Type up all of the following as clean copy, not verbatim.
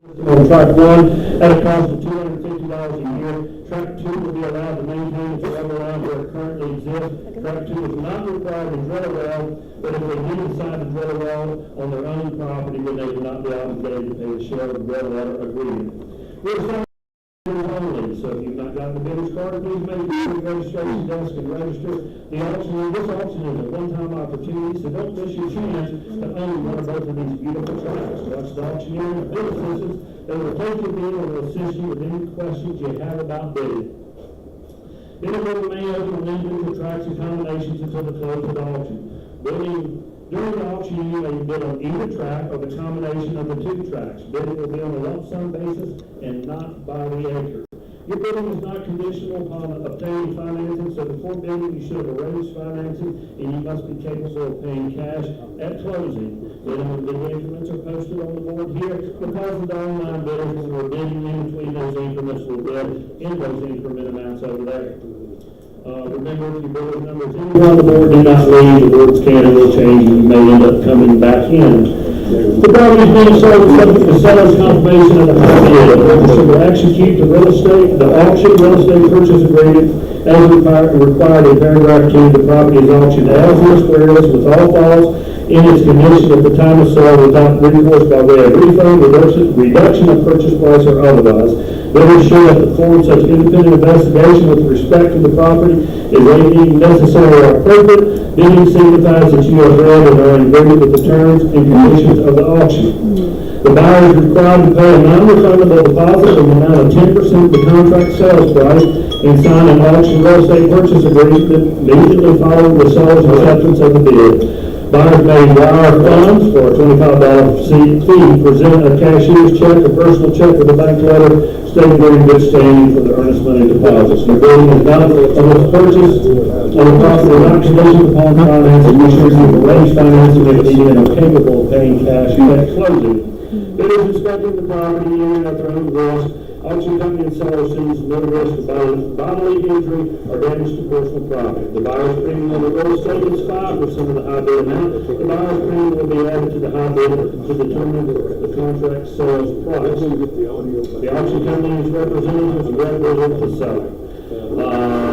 On track 1 at a cost of $250 a year. Track 2 will be allowed to maintain its rubber line where it currently exists. Track 2 is not required to drill a well, but if they do decide to drill a well on their own property, then they will not be obligated to pay the share of the well water agreement. We're starting only, so if you've not got the bidder's card, please make it to the registration desk and register. The auction, this auction is a one-time opportunity, so don't miss your chance to own one of both of these beautiful tracks. Watch the auctioneer and the bid assistants. They will take your bid and will assist you with any questions you have about bidding. Bidding will remain open on individual tracks and combinations until the close of the auction. During the auction, you may bid on either track or the combination of the two tracks. Bidding will be on a lump sum basis and not by the acre. Your bidding is not conditional upon obtaining financing, so before bidding, you should have arranged financing, and you must be capable of paying cash at closing. Minimum bid increments are posted on the board here. Because of the online bidders, when we're bidding in between those increments, we'll bid in those increment amounts over there. Remember, if your bidder's number is anywhere on the board, do not leave. The boards can and will change, and you may end up coming back in. The property is being sold subject to seller's confirmation of the high bid. The purchaser will execute the auction real estate purchase agreement as required in paragraph 2. The property is auctioned as is, whereas with all falls in its condition at the time of sale without recourse by way of refund, reduction of purchase price, or otherwise. Bidders should perform such independent investigation with respect to the property as they deem necessary or appropriate. Bidding signifies that you have read and are in agreement with the terms and conditions of the auction. The buyer is required to pay a non-refundable deposit in the amount of 10% of the contract sales price and sign an auction real estate purchase agreement immediately following the seller's acceptance of the bid. Buyers may wire funds for a $25 fee, present a cashier's check or personal check with a bank letter stating they're in good standing for the earnest money deposits. Your bidding is not of the purchase of the property not conditioned upon financing. You should receive arranged financing if needed and are capable of paying cash at closing. Bidders inspecting the property in at their own risk. Auction company and seller sees no risk of bodily injury or damage to personal property. The buyer's premium on the real estate is 5% of the high bid amount. The buyer's premium will be added to the high bid to determine the contract sales price. The auction company is representatives and represent the seller.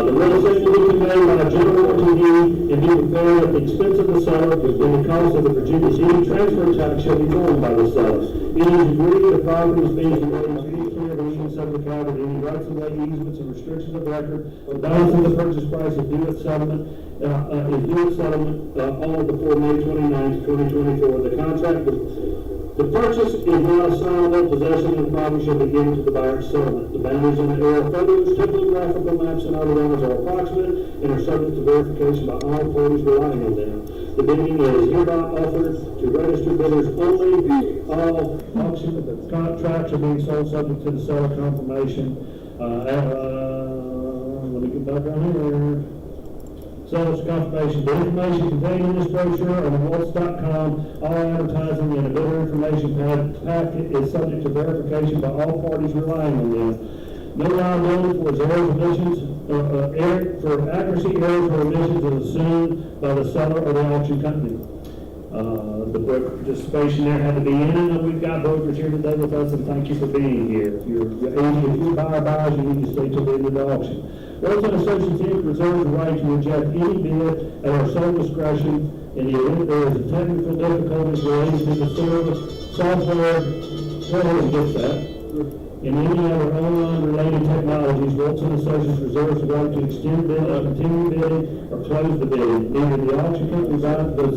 The real estate will be conveyed by a general warranty and be prepared at the expense of the seller, and the cost of the Virginia City transfer tax shall be borne by the seller. It is agreed the property is being conveyed to be clear of any subject any rights of way, easements, and restrictions of record. The balance of the purchase price is due at settlement. All before May 29, 2024. The contract. The purchase is not assignable. Possession of the property shall be given to the buyer at settlement. The boundaries in the area of photos, topographical maps, and other lines are approximate and are subject to verification by all parties relying on them. The bidding is hereby offered to registered bidders only. All auction contracts are being sold subject to the seller confirmation. Let me get back on here. Seller's confirmation. The information contained in this brochure on waltz.com, all advertising and a bidder information packet is subject to verification by all parties relying on them. No liability for errors, omissions, for accuracy, errors, or omissions is assumed by the seller or the auction company. The broker participation there had to be in, and we've got brokers here today with us, and thank you for being here. If you're buyer buyers, you need to stay till the end of the auction. Wells and Associates Inc. reserves the right to reject any bid at our sole discretion in the event there is a technical difficulties related to the software. In any other online-related technologies, Wells and Associates reserves the right to extend bidding, continue bidding, or close the bidding. Neither the auction company, the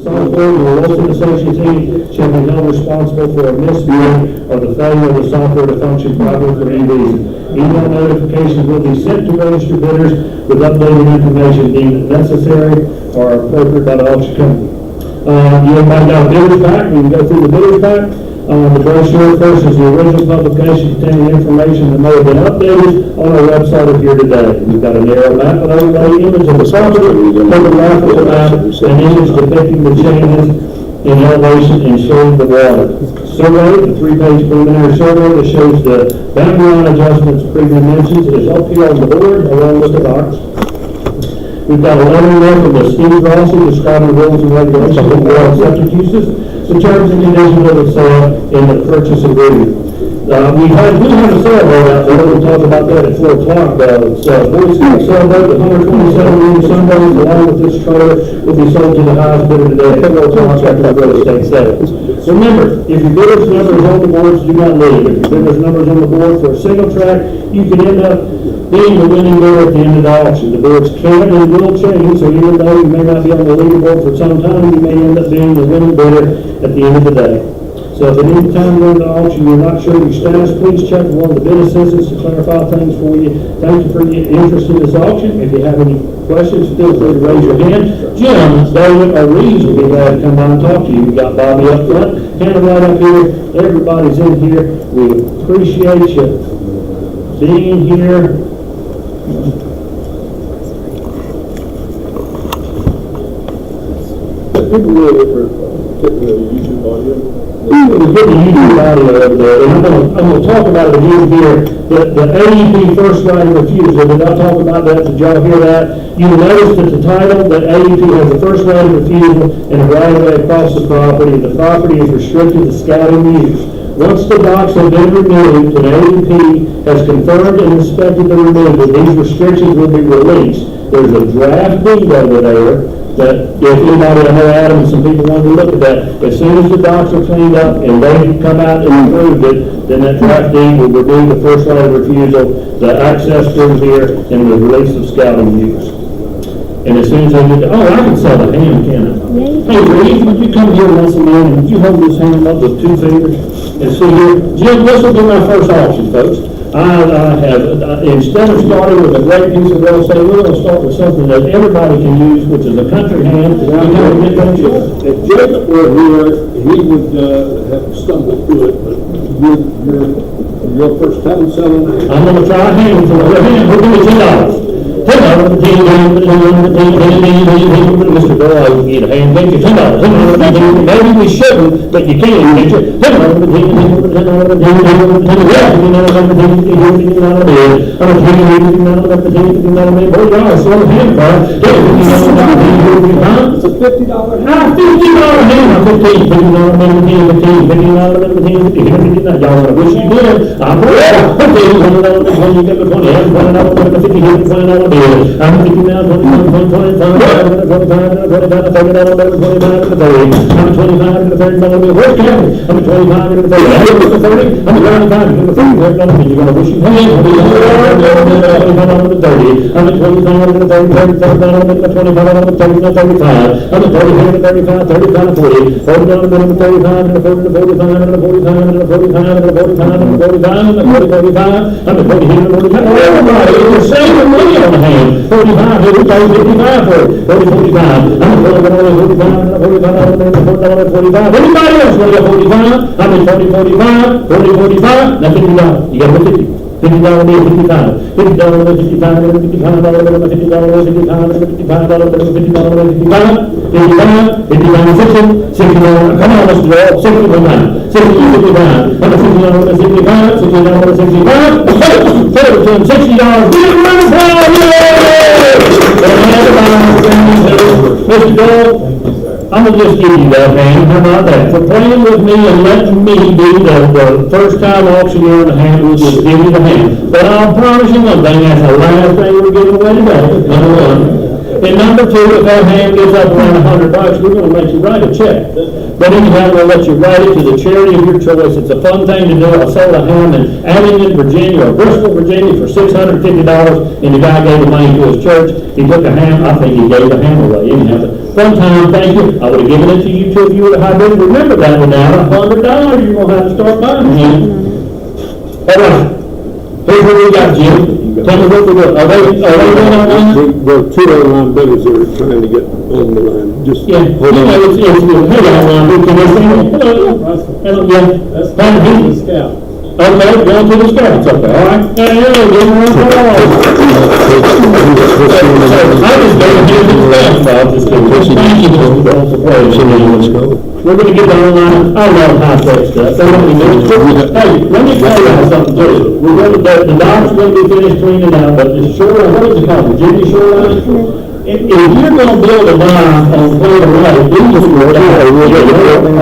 software, nor Wells and Associates Inc. shall be held responsible for a missed bid or the failure of the software to function properly for any reason. Email notifications will be sent to registered bidders with updated information deemed necessary or appropriate by the auction company. You might got a bidder's pack. We can go through the bidder's pack. The brochure first is the original publication containing information that may have been updated on our website up here today. We've got a narrow map, an overlay image of the property, topographical map, an image depicting the changes in elevation and showing the water. Survey, the 3-page preliminary survey that shows the boundary line adjustments previously mentioned is up here on the board along with the box. We've got a letter there from the Steve Rossi describing the rules and regulations of water and septic uses, the terms and conditions of the sale, and the purchase agreement. We have a sailboat out there, we'll talk about that at 4 o'clock. It's a 46 sailboat, 127 new sundays, along with this trailer, will be sold to the highest bidder today. Federal contract of real estate sales. Remember, if your bidder's number is on the boards, do not leave. If your bidder's number is on the board for a single track, you can end up being the winning bidder at the end of the auction. The boards can and will change, so even though you may not be on the leaderboard for some time, you may end up being the winning bidder at the end of the day. So if at any time during the auction you're not sure of your status, please check with one of the bid assistants to clarify things for you. Thank you for your interest in this auction. If you have any questions, feel free to raise your hand. Jim, David, or Reeves will be glad to come by and talk to you. We've got Bobby up front, Hannah right up here. Everybody's in here. We appreciate you being here. People really for taking the YouTube audio. We're getting YouTube audio over there, and I'm going to talk about it again here. The AEP first right of refusal, did I talk about that? Did y'all hear that? You will notice that the title, that AEP has the first right of refusal and a right of way across the property. The property is restricted to scouting use. Once the docks have been removed, and AEP has confirmed and inspected the removal, these restrictions will be released. There's a draft deed over there that if anybody, I know Adam and some people wanted to look at that, as soon as the docks are cleaned up and they come out and approved it, then that draft deed will remove the first right of refusal, the access through here, and the release of scouting use. And as soon as they get, I can sell the ham, can I? Hey, Reed, would you come here once a man and would you hold this ham up with 2 fingers and see here? Jim, this will be my first auction, folks. I have, instead of starting with a great piece of real estate, we're going to start with something that everybody can use, which is a country ham. If Jacob were here, he would have stumbled through it, but your first time selling. I'm going to try a ham for a ham. We'll give me $10. $10. Mr. Doyle, you can get a ham. Thank you. $10. Maybe we shouldn't, but you can. $10. It's a $50 ham. $50 ham. $15. Y'all wish you did. I'm I'm thinking now, 25, I'm 25, I'm 25, I'm 25, I'm 25, I'm 25, I'm 30, where's Kevin? I'm 25, I'm 30, I'm 30, I'm 25, I'm 30, you're going to wish you had, I'm 25, I'm 30, I'm 25, I'm 30, 35, I'm 25, I'm 30, I'm 35, I'm 30, 35, 35, 40, 40 down, I'm 35, I'm 40, 45, I'm 45, I'm 45, I'm 45, I'm 45, I'm 45, I'm 40, I'm 45, everybody, you're saving money on the hand. 45, here we go, 55 for it. 40, 45. I'm going to go 45, 45, 45. Anybody else want to go 45? I'm in 40, 45, 40, 45. Now $50. You got to $50. $50 bill, $55. $50 bill, $55. $55 bill, $55. $55 bill, $55. $55. $55. $60. $60. Come on, Mr. Joel. $60. $60. $55. $60. $65. $60. $65. $60. Mr. Joel, I'm going to just give you that, man. How about that? For playing with me and letting me do the first time auctioneer in the hand, we'll just give you the hand. But I'll promise you one thing, that's the last thing we're giving away today. Number one. And number two, if that hand gets up around $100, we're going to let you write a check. But anyhow, we'll let you write it to the charity of your choice. It's a fun thing to do. I sold a ham in Abingdon, Virginia, or Bristol, Virginia for $650, and the guy gave the money to his church. He took a ham. I think he gave the ham away. Anyhow, fun time, thank you. I would have given it to you too if you would have had it. Remember that without $100, you're going to have to start buying a ham. All right. Here's what we got, Jim. Tell me what we got. Are they going online? There are 2 online bidders that are trying to get on the line. Just yeah. Hold on. It's online. Hello. Yeah. That's the scout. Okay, going to the scouts. Okay, all right. Hey, hello, give me one call. I just don't hear the staff about this thing. Thank you for the support. We're going to get the online, I love high-tech stuff. So hey, let me tell you something too. We're going to, the dock's going to be finished cleaning out, but the shoreline, what is it called? Virginia shoreline? if you're gonna build a barn on Claytor Lake, these are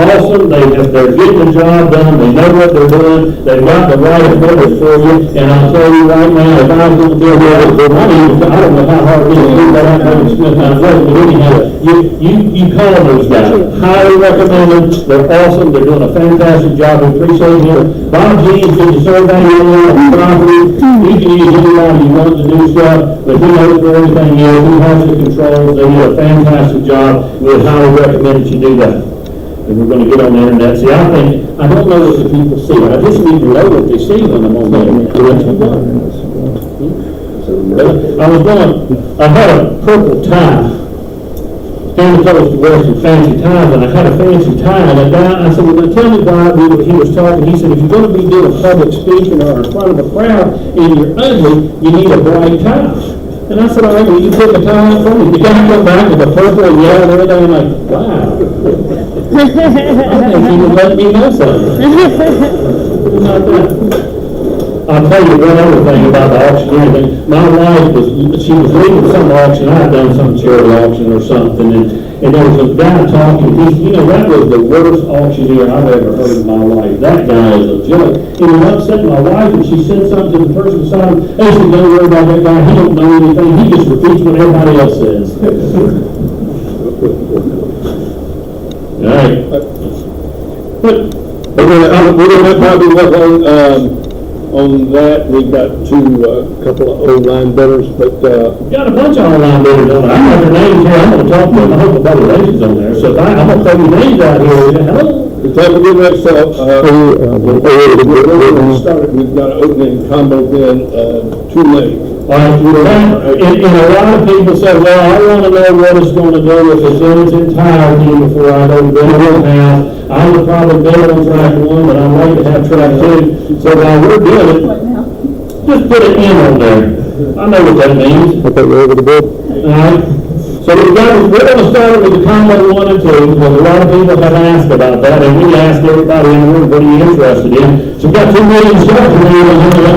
awesome, they're getting the job done, they know what they're doing, they've got the right equipment for you, and I'll tell you right now, if I was gonna build one, I don't know how hard it is to do that, I haven't spent my money, but anyhow, you call those guys, highly recommend them, they're awesome, they're doing a fantastic job, we appreciate it. Bob Jeans did the survey on the property, he can use anybody you want to do stuff, but he knows where everything is, he has the controls, they do a fantastic job, we would highly recommend that you do that. And we're gonna get on the internet, see, I don't know what the people see, I just need to know what they see when I'm on there. I had a purple tie, came close to wear some fancy ties, and I had a fancy tie, and a guy, I said, well, now tell me why he was talking, he said, if you're gonna be doing public speaking or in front of a crowd, and you're ugly, you need a bright tie. And I said, all right, well, you put the tie on for me. The guy come back with the purple and yellow and everything, I'm like, wow. I think he would let me know something. I'll tell you one other thing about the auctioneer thing. My wife she was leaving some auction, I had done some charity auction or something, and there was a guy talking, that was the worst auctioneer I've ever heard in my life. That guy is a joke. And it upset my wife, and she said something to the person beside him, hey, she don't worry about that guy, he don't know anything, he just repeats what everybody else says. All right. But we're gonna probably work on that. We've got couple of online bidders, but Got a bunch of online bidders on there. I have their names here. I'm gonna talk to them. I hope the relations on there. So I'm gonna throw your names out here. Hello. the time to get that stuff, we've got an opening combo bin, 2 lanes. And a lot of people say, well, I want to know what it's going to do if it's in its entirety before I go to build a house. I would probably build on track 1, but I'd like to have track 2. So while we're doing it, just put an M on there. I know what that means. Okay, we're over the bid. All right. So we're going to start with the combo 1 and 2, because a lot of people have asked about that, and we asked everybody in the room, what are you interested in? So we've got 2 million stuff to do, and we're going to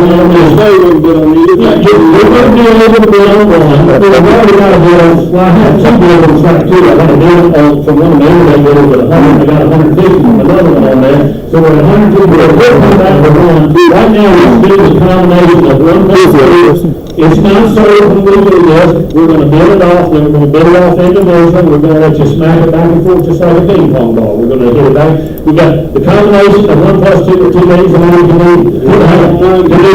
bid on either. Yeah, we're going to do a little bit on 1, but we've already got a bid on, well, I have 2 bids on track 2. I got a bid on, from one of the other bidders at 100, I got 150 from another one on there. So we're at 150, we're come back to 1. Right now, we're doing a combination of 1 plus 2. It's not certain when we do this. We're going to build it off, then we're going to build it off individually. We're going to let you smack it back and forth just like a ping pong ball. We're going to hit it back. We got the combination of 1 plus 2 or 2 million, and then we can do $2,100,000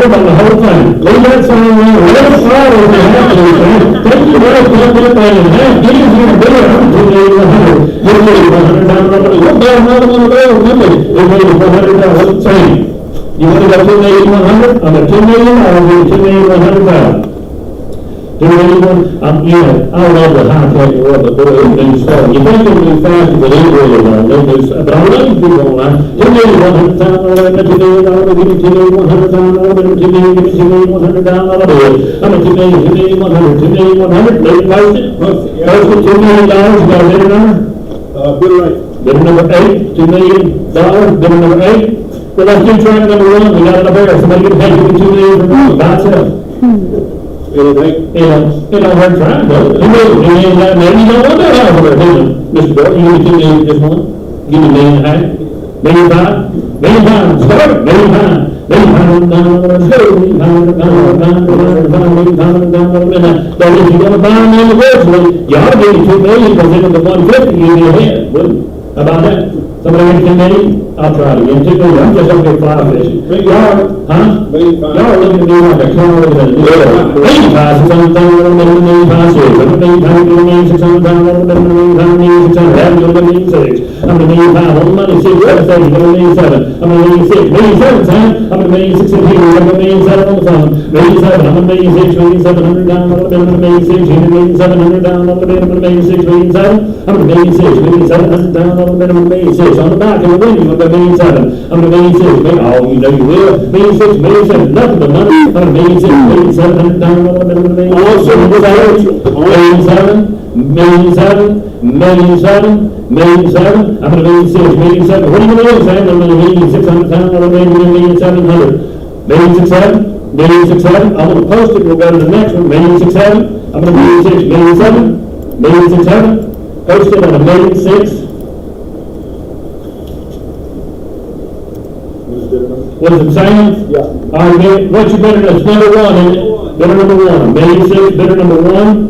on the whole thing. Leave that sign around. Let it slide over the half of this thing. Take your breath, cut that thing in half. Get in here and do it. I'm $2,100,000. You'll get $100,000. You'll buy another one of those. It made $100,000. Same. You want to go $2,100,000? I'm at $2,000,000. I'll give you $2,100,000. I love the high-tech world, but boy, everything's slow. You think they'll move faster, but they really don't. They do, but I love you people online. $2,100,000, $2,100,000, give me $2,100,000, give me $2,100,000 bill. I'm at $2,100,000, $2,100,000, they post it. Post it, $2 million, you got a bidder number? Bidder rate. Bidder number 8, $2 million, bidder number 8. Well, let's do track number 1, we got it up there. Somebody get paid, give me $2 million for one, by itself. It don't hurt trying, does it? Maybe you don't want that house over there, Mr. Bill. You give me $2 million just one? Give me $1.5 million? $1.5 million? Start it, $1.5 million. But if you're going to buy them individually, you ought to give me $2 million, because then the $150 you'd be ahead, wouldn't you? How about that? Somebody give me $2 million? I'll try it again. $2 million. I'm just going to get fly fishing. $3 yards. Huh? $1,500,000. Y'all are looking at me like a car with a $1,500,000, I'm a $1,500,000 on the money, $6, I'm a $1,700,000, I'm a $1,700,000, I'm a $1,600,000 here, I'm a $1,700,000 on the phone, $1,700,000, I'm a $1,600,000, $1,700,000 on the bed, I'm a $1,600,000, $1,700,000 on the bed, I'm a $1,600,000, I'm a $1,600,000 on the bed, I'm a $1,600,000 on the back of the window, I'm a $1,600,000, I'm a $1,600,000, oh, you know you will, $1,600,000, $1,700,000, nothing but money, I'm a $1,600,000, $1,700,000 on the bed, I'm a $1,600,000, I'm gonna $1,600,000, what are you gonna do, Sam? I'm gonna $1,600,000, I'm gonna $1,700,000, $1,600,000, I'm gonna post it, we'll go to the next one, $1,600,000, I'm gonna $1,600,000, post it on a $1,600,000. What is it saying? Yeah. All right, what's your bidder, that's number one, isn't it? Bidder number one, $1,600,000, bidder number one.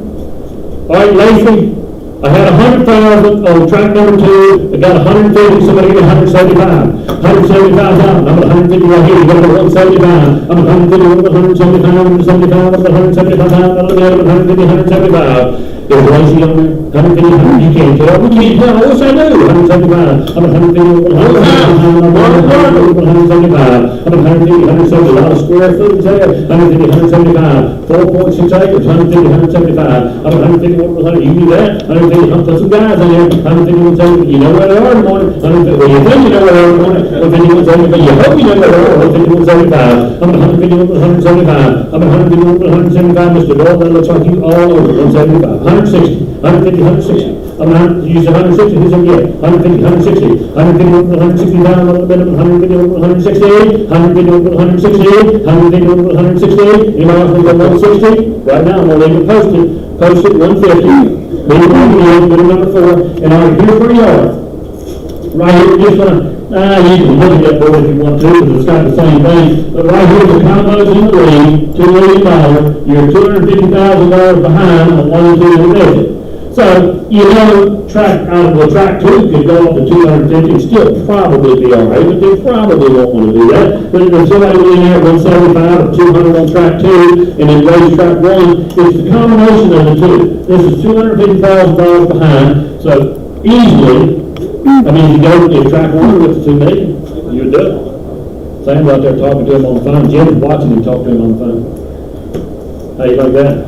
All right, Lacey, I had 100,000 on track number two, I got 150, somebody give me 175. 175,000, I'm at 150 right here, you got 175. I'm at 150, 175, 175, I'm at 175,000, I'm at 150, 175. There's Lacey on there, 150, 100, you can't tell, we can't tell, I wish I knew, 175, I'm at 150, 175, I'm at 150, 170, a lot of square footage there, 150, 175, 4.6 acres, 150, 175, I'm at 150, 100, you do that, 150, put some guys in there, 150, 170, you know where they are in the morning, 150, well, you think you know where they are in the morning, 150, 170, but you hope you know where they are, 150, 175, I'm at 150, 175, I'm at 150, 175, Mr. Dole, that looks like you all over, 175, 160, 150, 160. I'm not, you said 160, who said yeah? 150, 160, 150, 160 down, a little bit of 150, 168, 150, 168, 150, 168. Anybody else want to go 160? Right now, I'm going to leave it posted 150. Leave it on the number 4, and I'll here's where you are. Right here, just want to, you can look at that board if you want to, because it's got the same thing. But right here, the combos in the league, $2 million, you're $250,000 behind on 1 and 2 in the division. So, you know, track 2 could go up to 250 and still probably be all right, but they probably won't want to do that. But if there's somebody in there at 175 or 200 on track 2 and then raise track 1, it's the combination of the two. This is $250,000 behind, so easily, I mean, you go to track 1 with the $2 million, you're done. Sam's out there talking to him on the phone. Jim's watching him talk to him on the phone. How you like that?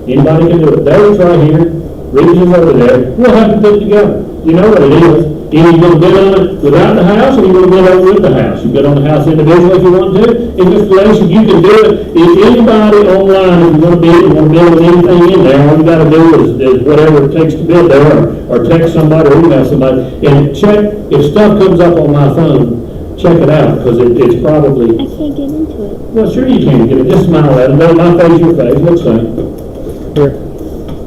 Anybody can do it. David's right here. Regions over there. We'll have to put it together. You know what it is. Either you're going to bid on it without the house, or you're going to bid on it with the house. You bid on the house individually if you want to. In this relation, you can do it. If anybody online, if you want to bid on anything in there, all you got to do is whatever it takes to bid there, or text somebody or email somebody, and check if stuff comes up on my phone. Check it out, because it's probably. I can't get into it. Well, sure you can get it. Just smile at it. No, my face, your face. Looks same. Here.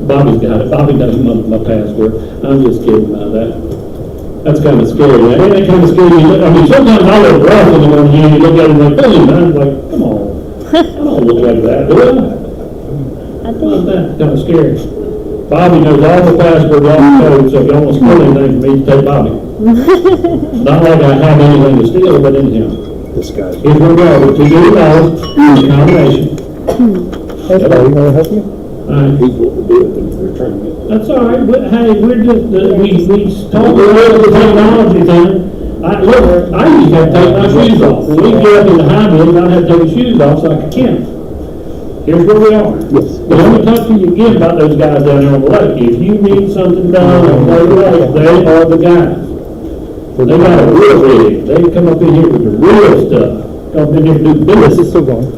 Bobby's got it. Bobby knows my password. I'm just kidding about that. That's kind of scary. Ain't that kind of scary? I mean, sometimes I look rough in the morning and you look at it like, boom, and I'm like, come on. I don't look like that, do I? I think That's kind of scary. Bobby knows all the passwords, all the codes, so if y'all want to steal anything from me, take Bobby. Not like I have anything to steal, but in him. This guy. Here's where we are with $2 million, in combination. Hey, you want to help you? He's what we're doing, we're trying to get. That's all right, but hey, we're just, we talk about the technology thing. Look, I used to have to take my shoes off. When we get up in the high building, I'd have to take my shoes off so I could count. Here's where we are. Yes. But let me talk to you again about those guys down there on the lake. If you need something done on Claytor Lake, they are the guys. They got a real rig. They come up in here with the real stuff. Come up in here to do business. This is still going.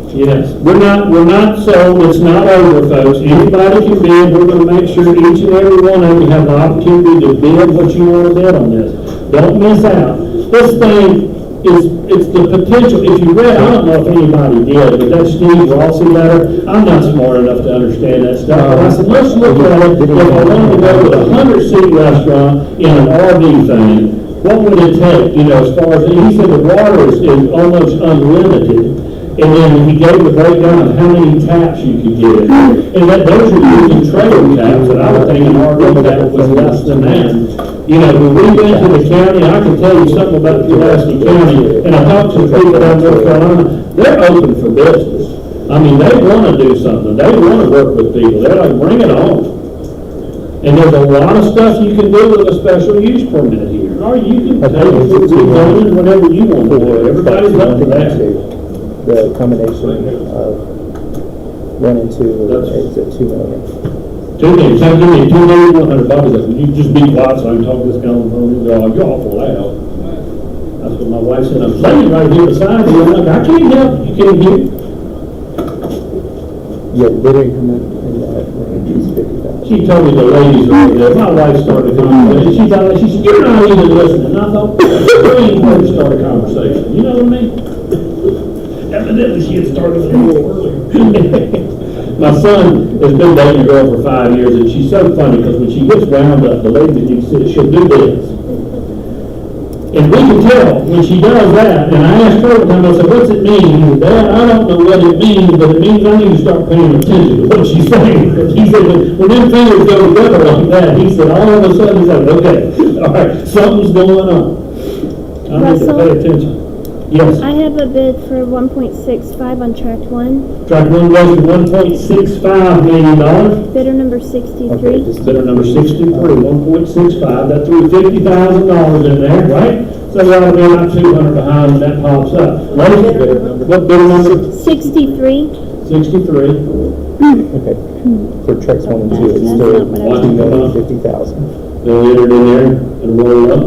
Yes, we're not sold, it's not over, folks. Anybody can bid. We're gonna make sure each and every one of you have the opportunity to bid what you want to bid on this. Don't miss out. This thing it's the potential. If you read, I don't know if anybody did, but that Steve Rossi letter, I'm not smart enough to understand that stuff. But I said, let's look at it. If I wanted to go with a 100-seat restaurant in an RV thing, what would it take, as far as, he said the water is almost unlimited. And then he gave the breakdown of how many taps you could get. And those are using trailer taps, and I would think an RV tap was less than that. You know, when we went to the county, I can tell you something about Pulaski County, and I talked to the people down in North Carolina, they're open for business. I mean, they want to do something, they want to work with people, they're like, bring it on. And there's a lot of stuff you can do with a special use permit here, or you can take it to zoning whatever you want to do, everybody's up to that. The combination of 1 and 2 is at 2 million. 2 million, so give me $2,100,000, you just be quiet so I can talk to this guy on the phone, you're awful loud. That's what my wife said, I'm sitting right here beside you, I'm like, I can't help, you can't hear. Yeah, the bid increment in that range is 50,000. She told me the ladies over there, my wife started the conversation, she said, you're not even listening, and I thought, we ain't going to start a conversation, you know what I mean? Evidently she had started a little earlier. My son has been dating a girl for 5 years, and she's so funny, because when she gets wound up, the lady that you see, she'll do this. And we can tell when she does that, and I asked her one time, I said, what's it mean? He said, Dad, I don't know what it means, but it means I need to start paying attention to what she's saying. He said, when them fingers go together like that, he said, all of a sudden, he's like, okay, all right, something's going on. I need to pay attention. Yes. I have a bid for 1.65 on tract 1. Tract 1 goes to $1.65 million. Bidder number 63. Okay, this Bidder number 63, 1.65. That threw $50,000 in there, right? So we ought to be about 200 behind when that pops up. What bidder number? 63. 63. Okay, for tracks 1 and 2, it's still That's not what I was- $2,050,000. They'll enter it in there and roll it up.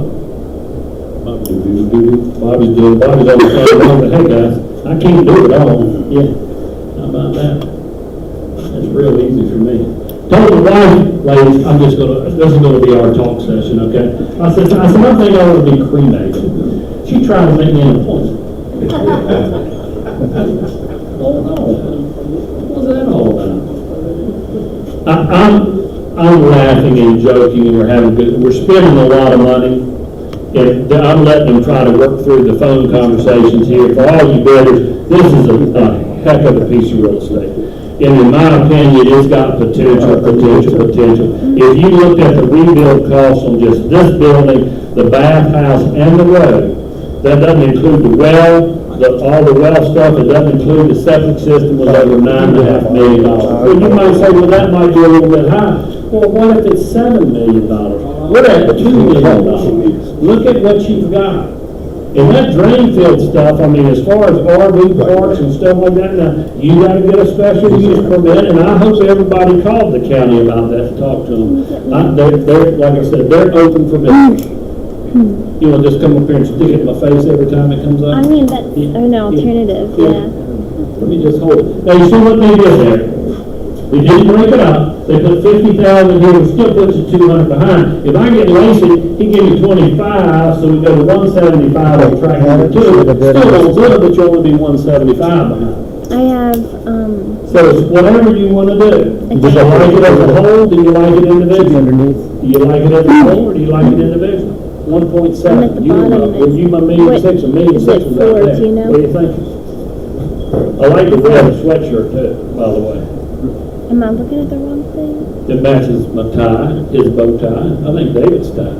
Bobby's on the phone, hey guys, I can't do it all. Yeah, how about that? That's real easy for me. Told the wife, ladies, this is gonna be our talk session, okay? I said, I think I want to be cremated. She tried to make me an appointment. Oh no, what's that all about? I'm laughing and joking, and we're spending a lot of money. And I'm letting them try to work through the phone conversations here. For all you bidders, this is a heck of a piece of real estate. And in my opinion, it's got potential. If you looked at the rebuild costs on just this building, the bathhouse, and the road, that doesn't include the well, all the well stuff, it doesn't include the septic system, was over $9.5 million. Well, you might say, well, that might be a little bit high. Well, what if it's $7 million? We're at $2 million. Look at what you've got. And that drain field stuff, I mean, as far as RV parks and stuff like that, now, you gotta get a special use permit, and I hope everybody called the county about that to talk to them. They're, like I said, they're open for business. You know, just come up here and stick it in my face every time it comes up? I mean, that's an alternative, yeah. Let me just hold it. Now, you see what they did there? We didn't break it up. They put 50,000 here, and still puts you 200 behind. If I get Lacey, he give me 25, so we go to 175 on track number 2. Still don't good, but you only be 175 behind. I have, So it's whatever you want to do. Do you like it as a whole? Do you like it individually? Underneath. Do you like it as a whole, or do you like it individually? 1.7. I'm at the bottom. You my million six, a million Is six it was out 4, there. do you know? What do you think? I like the red sweatshirt too, by the way. am I looking at the wrong thing? It matches my tie, his bow tie. I think David's tie.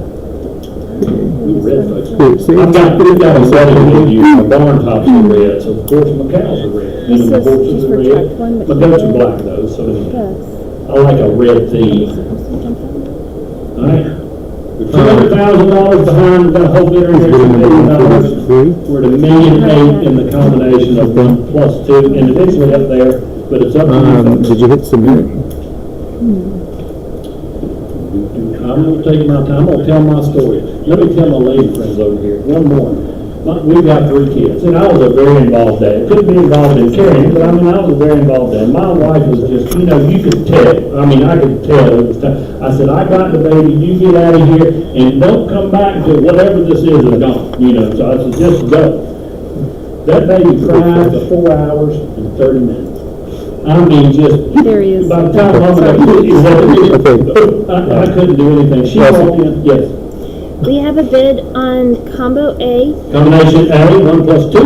Red folks. I've got a wedding with you. My barn tops are red, so of course my cows are red. This And my is horses just are for red. track 1, but My goats are here- black though, so Yes. I like a red theme. All right. $200,000 behind, we've got a whole bidder here, $2 million. We're at $1.8 million in the combination of 1 plus 2 individually up there, but it's up to you folks. Did you hit submit? I'm gonna take my time, I'm gonna tell my story. Let me tell my lady friends over here, one more. We've got 3 kids, and I was a very involved dad. Couldn't be involved in caring, but I mean, I was a very involved dad. My wife was just, you know, you could tell. I mean, I could tell it was time. I said, I got the baby, you get out of here, and don't come back until whatever this is gone, you know. So I said, just go. That baby cried for 4 hours and 30 minutes. I mean, just, There he is. by the time I'm like, I couldn't do anything. She walked in, yes. We have a bid on combo A, Combination A, 1 plus 2,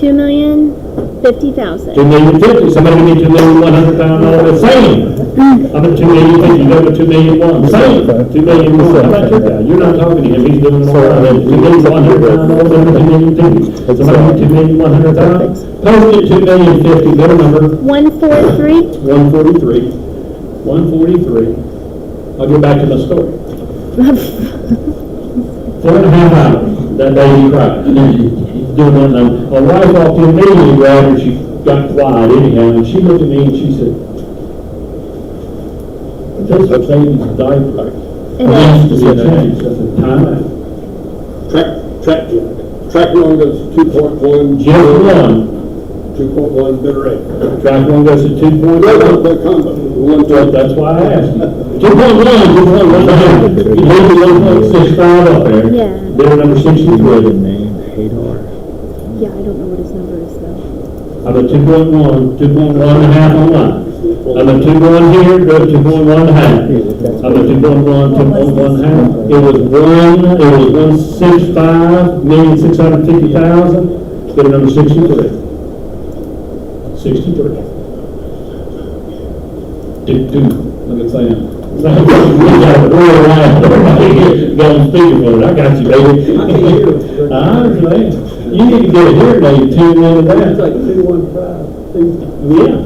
$2,050,000. 2,050,000. Somebody give me $2,100,000. Same. I'm at 2,050,000, you go to 2,000,001. Same, 2,000,001. How about your guy? You're not talking to him, he's doing it all right. 2,100,000, all over 2,050,000. Somebody 2,100,000. Posted 2,050,000, better number. 143. 143. 143. I'll get back to my story. 4.5 hours that day he cried. And then he's doing that. And my wife walked in, immediately grabbed her, she got quiet anyhow, and she looked at me and she said, "This is baby's diaper. It needs to be changed." I said, "Time out." Track one goes to 2.1. Just one. 2.1 bitter rate. Track one goes to 2.1. That's why I asked you. 2.1, 2.1. You leave the 1.65 up there. Yeah. Bidder number 63. Yeah, I don't know what his number is though. I'm at 2.1, 2.1 and a half on mine. I'm at 2.1 here, go to 2.1 and a half. I'm at 2.1, 2.1 and a half. It was 165,650,000. Bidder number 63. 63. Look at Sam. We got a real laugh. Everybody here got on speakerphone. I got you, baby. I understand. You need to get it here, baby. Tune in to that. It's like 215. Yeah.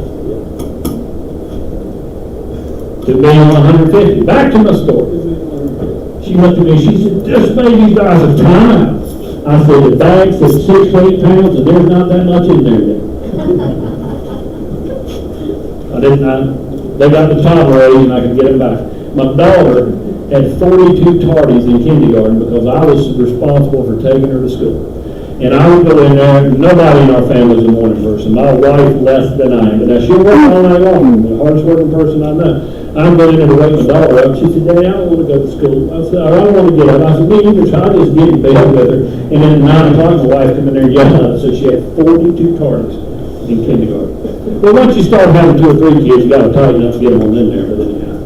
2,150,000. Back to my story. She looked at me, she said, "This baby dies of time." I said, "The bag says 6 to 8 pounds and there's not that much in there yet." They got the top raised and I could get it back. My daughter had 42 tardies in kindergarten because I was responsible for taking her to school. And I would go in there, nobody in our family is a morning person. My wife less than I am. But now she'll work all night long, the hardest working person I know. I'm going in there to wake my daughter up. She said, "Daddy, I don't want to go to school." I said, "I don't want to get up." I said, "Me either." So I just get in bed with her. And then at 9 o'clock, my wife come in there and yell at her. So she had 42 tardies in kindergarten. Well, once you start having 2 or 3 kids, you got to tighten up to get them on in there. But anyhow,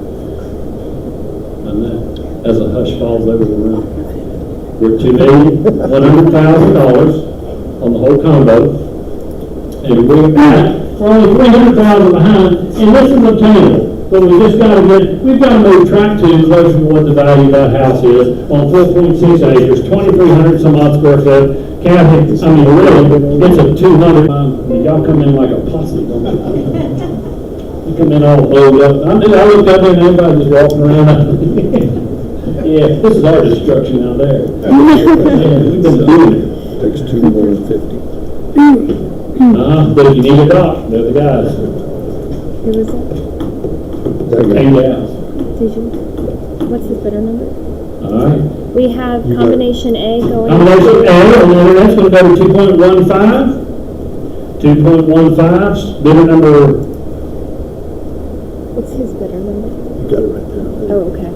and that, as a hush falls over the room, we're $2,100,000 on the whole combo, and we're only $300,000 behind. And this is obtainable, but we just got to we've got to move track 2 closer to what the value of that house is on 4.6 acres, 2,300 some odd square foot. Kathy, I mean, really, it's a 200. Y'all come in like a posse, don't you? You come in all blowed up. I looked up there and everybody just walking around. Yeah, this is our destruction out there. Yeah, we've been doing it. Takes 2,150. But if you need a dock, they're the guys. Who was it? Hang down. Did you? What's his bidder number? All right. We have combination A going. Combination A, and then that's going to go to 2.15. 2.15, bidder number. What's his bidder number? You got it right there. Oh, okay.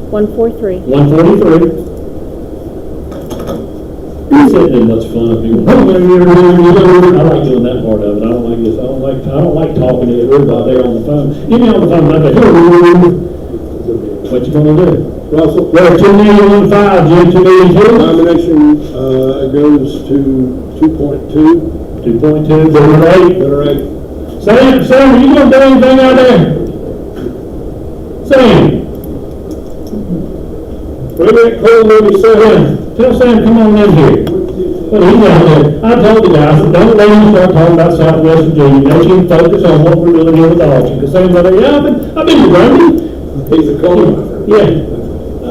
143. 143. This isn't much fun. People, I like doing that part of it. I don't like this. I don't like talking to everybody there on the phone. Get me on the phone. What you gonna do? Russell? Well, 2,015,000, Jim, 2,002. Combination goes to 2.2. 2.2, bitter rate. Bitter rate. Sam, are you gonna do anything out there? Sam. Bring that cold movie, Sam. Tell Sam, come on in here. Well, he's out there. I told the guys, don't let him start talking about Southwest Virginia. They should focus on what we're doing here with the auction. Because Sam's like, yeah, I've been to Grundy. He's a cold. Yeah. I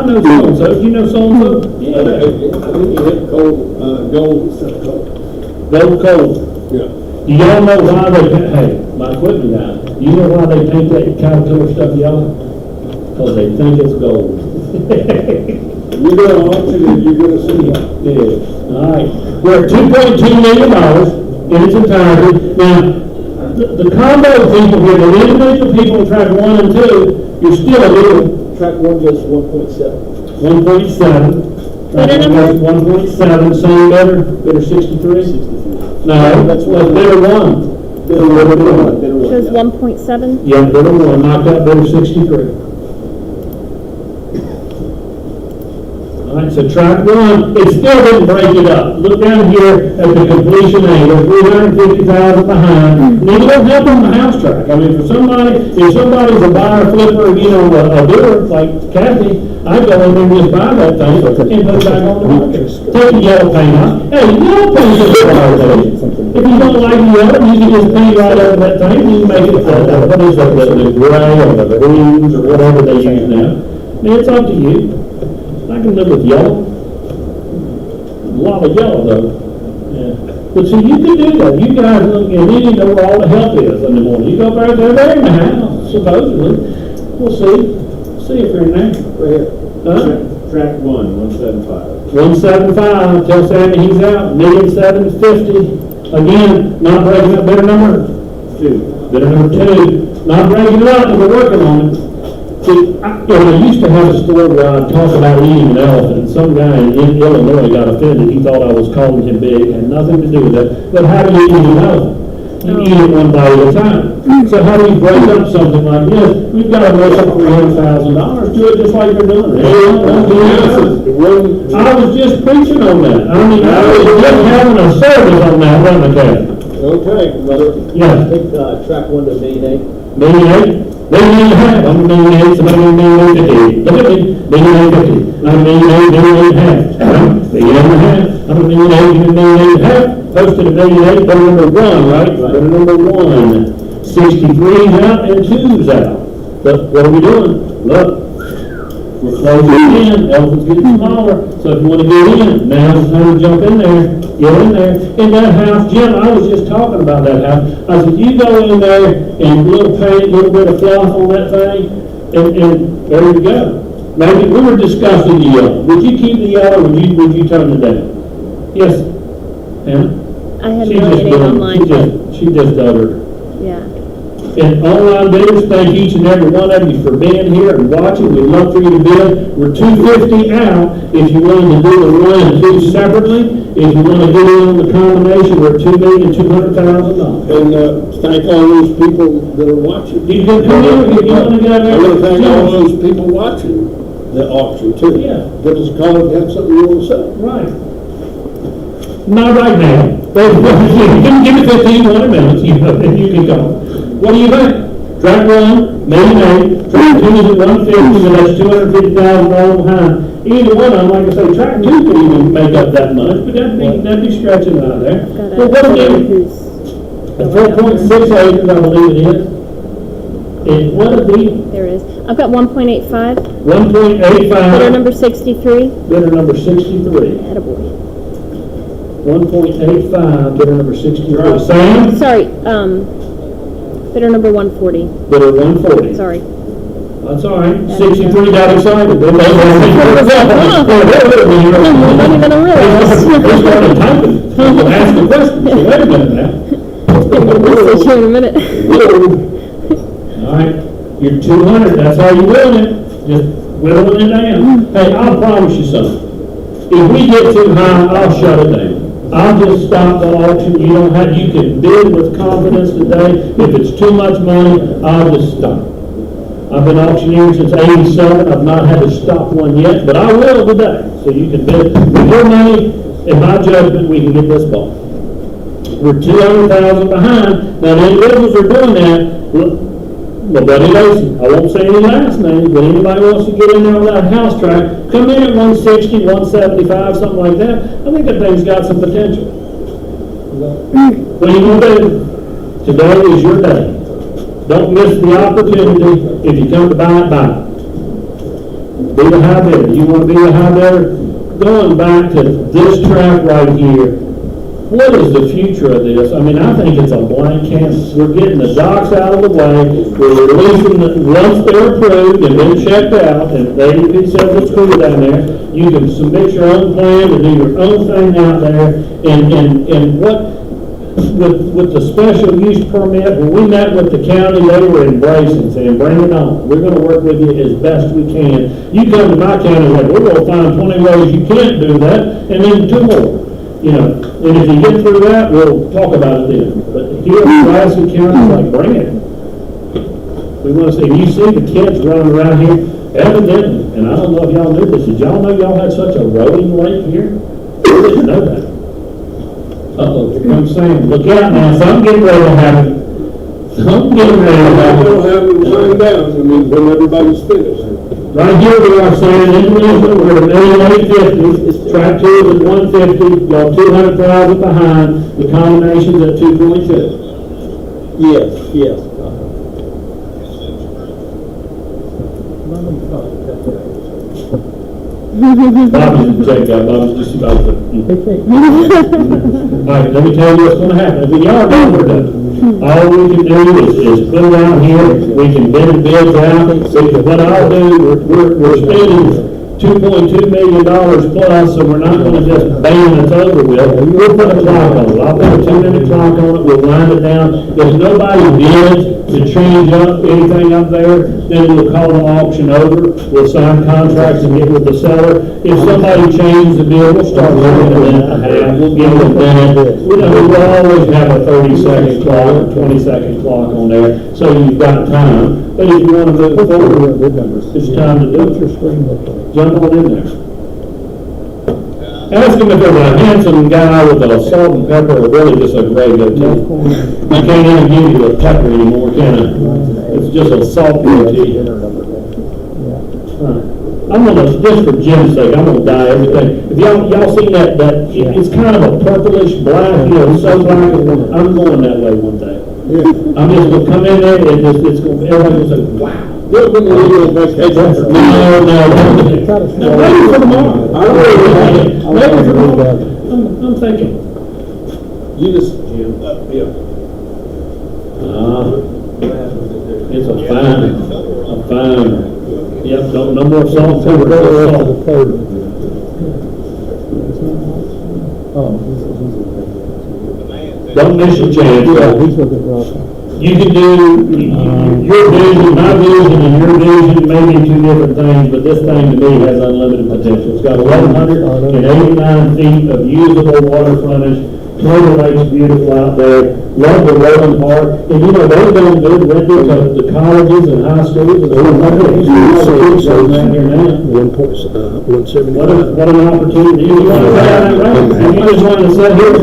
know so-and-so. Do you know so-and-so? Yeah. I think he hit gold. Gold coal. Yeah. Do y'all know why they, hey, my equipment guy, do you know why they paint that Caterpillar stuff, y'all? Because they think it's gold. You go to auction and you're going to see it. Yeah. All right. We're at $2.2 million in its entirety. Now, the combo people here, the individual people in track 1 and 2, you're still a little. Track 1 goes to 1.7. 1.7. Track 1 goes to 1.7. Same bidder 63? 63. No, that's bidder 1. Bidder 1. Shows 1.7. Yeah, bidder 1. Knocked out bidder 63. All right, so So track one, it still didn't break it up. Look down here at the completion age, we're 350,000 behind. And you don't help on the house track. I mean, for somebody, if somebody's a buyer, flipper, you know, a doer, like Kathy, I go in there and just buy that thing and put it back on the market. Take the yellow paint out. Hey, yellow paint is a violation. If you don't like the yellow, you can just paint right over that thing, and you can make it, what is that, the gray or the greens or whatever they use now. I mean, it's up to you. I can live with yellow. A lot of yellow though. Yeah. But see, you can do that. You guys look, and then you know where all the help is in the morning. You go back there, they're in the house, supposedly. We'll see. See if they're in there. Right here. Huh? Track 175. 175, tell Sammy he's out, $1,750,000. Again, not breaking up bidder number 2. Bidder number 2, not breaking it up, and we're working on it. See, I used to have a story where I'd talk about eating an elephant, and some guy in Illinois got offended. He thought I was calling him big, had nothing to do with that. But how do you eat an elephant? You eat it one bite at a time. So how do you break up something like this? We've got to make up $300,000. Do it just like you're doing. I was just preaching on that. I mean, I was just having a service on that, wasn't I? Okay, brother. Yeah. I think, track 1 to $1,000,000. $1,000,000? $1,000,000. I'm $1,000,000. Somebody $1,000,000. Look at me. $1,000,000. I'm $1,000,000. I'm $1,000,000. Posted $1,000,000. Better number 1, right? Better number 1. 63's out and 2's out. But what are we doing? Look. We're closing in, elephant's getting smaller, so if you want to get in, now's the time to jump in there, get in there. In that house, Jim, I was just talking about that house. I said, you go in there and little paint, a little bit of fluff on that thing, and there you go. Maybe we were discussing the yellow. Would you keep the yellow, or would you turn it down? Yes, Hannah? I had no idea online. She just uttered. Yeah. And online bidders, thank each and every one of you for being here and watching. We'd love for you to bid. We're $250,000 out. If you're willing to do the 1 and 2 separately, if you want to get in on the combination, we're at $2,200,000. And thank all those people that are watching. You can come in if you want to get I want to thank all there. those people watching the auction too. Yeah. Give us a call if you have something you want to say. Right. Not right now. Give me 15, 20 minutes, and you can go. What do you think? Track 1, $1,000,000. Track 2 is at $150,000, so that's $250,000 behind. Either one of them, like I say, track 2 could even make up that much, but that'd be stretching out there. Well, what do you? At 4.6 acres, I believe it is. And what would be? There it is. I've got 1.85. 1.85. Bidder number 63. Bidder number 63. Attaboy. 1.85, bidder number 63. Sam? Sorry, bidder number 140. Bidder 140. Sorry. That's all right. 63 got excited. They Not even a realize. They started typing. Ask the question. So wait a minute now. Message here in a minute. All right. You're 200. That's how you win it. Just whittling it down. Hey, I'll promise you something. If we get too high, I'll shut it down. I'll just stop the auction. You can bid with confidence today. If it's too much money, I'll just stop. I've been auctioneering since '87. I've not had to stop one yet, but I will today. So you can bid with your money. In my judgment, we can get this ball. We're 200,000 behind. Now the individuals are doing that. Look, my buddy Lacey, I won't say any last names, but anybody wants to get in there on that house track, come in at 160, 175, something like that. I think that thing's got some potential. What are you going to do? Today is your day. Don't miss the opportunity. If you come to buy it, buy it. Be the high bidder. You want to be the high bidder? Going back to this track right here, what is the future of this? I mean, I think it's a blank canvas. We're getting the docks out of the way. We're releasing once they're approved and been checked out, and the ADP says it's cool down there, you can submit your own plan to do your own thing out there. And what, with the special use permit, when we met with the county, they were embracing, saying, bring it on. We're going to work with you as best we can. You come to my county, like, we're going to find 20 ways you can't do that, and then 2 more. You know, and if you get through that, we'll talk about it then. But here in Pulaski County, it's like, bring it. We want to see, you see the kids running around here. Evidently, and I don't know if y'all knew this, did y'all know y'all had such a rolling lake here? I didn't know that. Uh-oh, here comes Sam. Look out now, something getting ready to happen. Something getting ready to happen. We'll have it wind down, I mean, when everybody's finished. Right here we are saying, individually, we're $1,850,000, track 2 is at $150,000, y'all 200,000 behind, the combination's at 2.2. Yes, yes. Bobby didn't take that, Bobby's just about to. All right, let me tell you what's gonna happen, if we are done, we're done. All we can do is put it out here, we can bid the bids out, what I'll do, we're spending $2.2 million plus, so we're not gonna just bam, it's over with. We'll put a clock on it, I'll put a 2-minute clock on it, we'll wind it down. If nobody bids to change up anything up there, then we'll call the auction over, we'll sign contracts and get with the seller. If somebody changes the bid, we'll start running a minute and a half, we'll give it a minute. We'll always have a 30-second clock, or 20-second clock on there, so you've got time. But if you want to move forward, it's time to do it. Jump on in there. Ask him if there's a handsome guy with a salt and pepper or really just a gray goatee. I can't even give you a pepper anymore, can I? It's just a salt goatee. I'm gonna, just for Jim's sake, I'm gonna dye everything. If y'all seen that, it's kind of a purplish black, so black, I'm going that way one day. I'm just gonna come in there and it's gonna, everybody's gonna say, wow. We're going to leave on vacation. No. Maybe for tomorrow. Maybe for tomorrow. I'm thinking. You just, yeah. It's a fine. Yep, no more salt, pepper, no salt. Don't miss your chance. You can do your vision, my vision, and your vision may be two different things, but this thing to me has unlimited potential. It's got 1,189 feet of usable water frontage. Claytor Lake's beautiful out there. Love the rolling park. And they're doing good with the colleges and high schools. And right here now. 1.175. What an opportunity. You want to say that right? If you just want to sit here,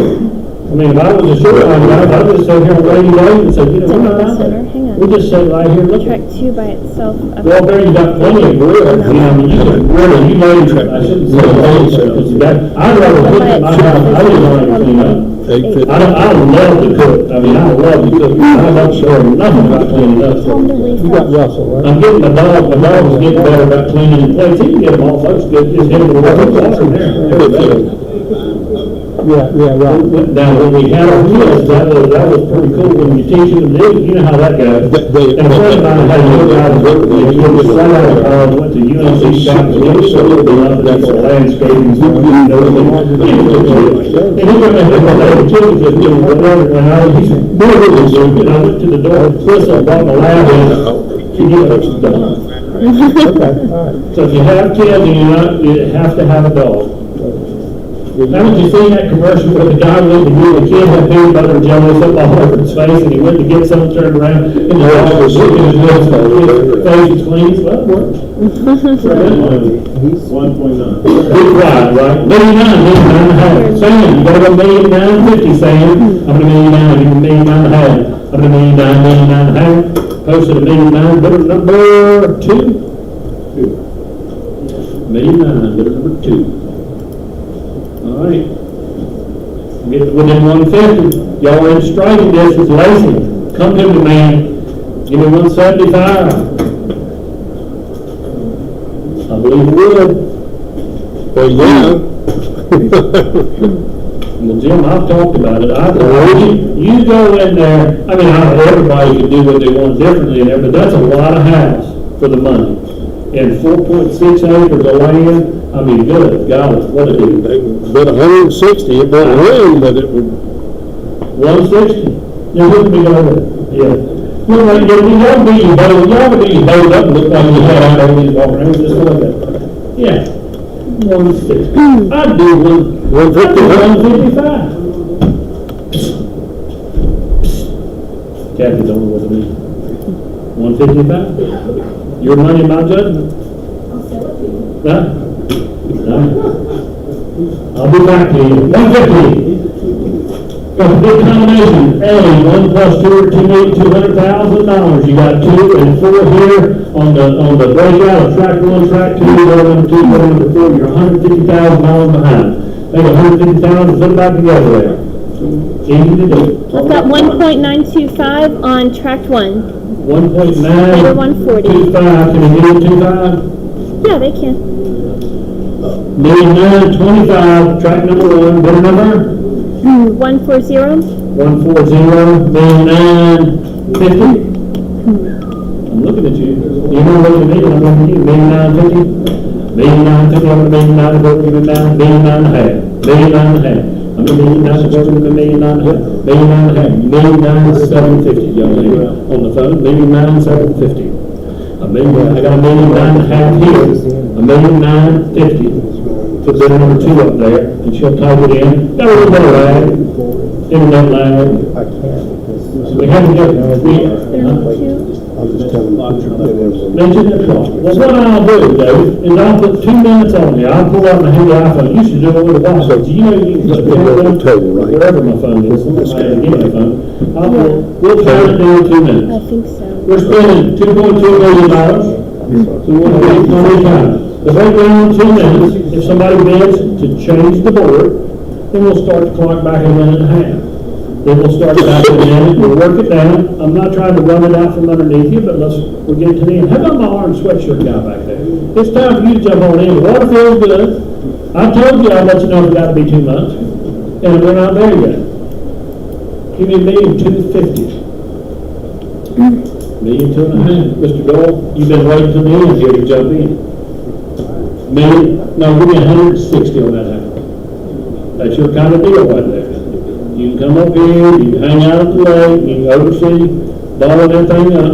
I mean, if I was a short line guy, I'd just sit here and rainy day and say, we're not out there. We just sit right here looking. Track 2 by itself. Well, there you got plenty of grill. I mean, you can grill, you ladies, I shouldn't say ladies, because I'd rather cook at my house, I just want to clean up. I love to cook, I mean, I love to cook, I don't share nothing about cleaning up. You got Russell, right? I'm getting my dog's getting better about cleaning plates, he can get them all, folks, just hit them with water there. Yeah, right. Now, when we had our kids, that was pretty cool when you teach them to do, you know how that goes. And a friend of mine had a little guy that he was right out of college, went to UNC Scott, and he was so little enough that he was landscaping, and he went to the children just didn't work out, and he's really stupid. I went to the door, whistle, brought my lab in, can you touch the dog? Okay, all right. So if you have kids and you have to have a dog. Haven't you seen that commercial where the guy went to give the kid had peanut butter and jelly all over his face, and he went to get something turned around, and the dog was looking at his face was clean? Well, it works. He's 1.9. Good ride, right? $1,000,009, $1,000,009. Sam, you gotta go $1,000,050, Sam. I'm $1,000,009, give me $1,000,009. I'm $1,000,009, $1,000,009. Posted $1,000,009, bidder number 2. $1,000,009, bidder number 2. All right. Get within 150. Y'all are in striking distance. Lacy, come to me, man. Give me 175. I believe we would. Well, yeah. Well, Jim, I've talked about it. You go in there. I mean, everybody can do what they want differently in there, but that's a lot of house for the money. And 4.6 acres of land. I mean, good golly, what a deal. But 160, it won't rain, but it would. 160. It wouldn't be over. Yeah. Well, like, y'all be your boat up and look like you had out there these walking around, just like that. Yeah. 160. I'd do 155. Kathy don't know what it means. 155. Your money, my judgment. I'll be back to you. 150. Got a big combination, A, 1 plus 2 or $2,200,000. You got 2 and 4 here on the breakout of track 1, track 2, row number 2, row number 4. You're $150,000 behind. Take $150,000, put it back together there. Easy to do. I've got 1.925 on tract 1. 1.9. Over 140. 25. Can you do 25? Yeah, they can. 1,925, track number 1, bidder number? 140. 140, 1,950. I'm looking at you. You're not looking at me, I'm looking at you. 1,950. 1,950, I'm going to 1,950, 1,950. I'm going to 1,950, 1,950. Young lady on the phone, 1,950. I got 1,950 here, 1,950. Put bidder number 2 up there, and she'll type it in. Got a little bit of lag, internet lag. I can't. We haven't got, I'll just tell them. mention it all. Well, what I'll do, Dave, is I'll put 2 minutes on here. I'll pull out my handy iPhone. You should do it with a watch. So, you know, you can just put it on wherever my phone is. I get my phone. We'll try to do it in 2 minutes. I think so. We're spending $2.2 million. So we'll wait on the time. The breakdown in 2 minutes, if somebody bids to change the board, then we'll start the clock back a minute and a half. Then we'll start back a minute, we'll work it down. I'm not trying to run it out from underneath you, but we'll get to the end. How about my orange sweatshirt guy back there? It's time for you to jump on in. The water feels good. I told you I'd let you know if it got to be too much. And we're not there yet. Give me $1,250,000. $1,250,000. Mr. Dole, you've been waiting till the end here to jump in. No, give me 160 on that house. That's your kind of deal right there. You can come up here, you can hang out at the lake, you can oversee, balling everything up.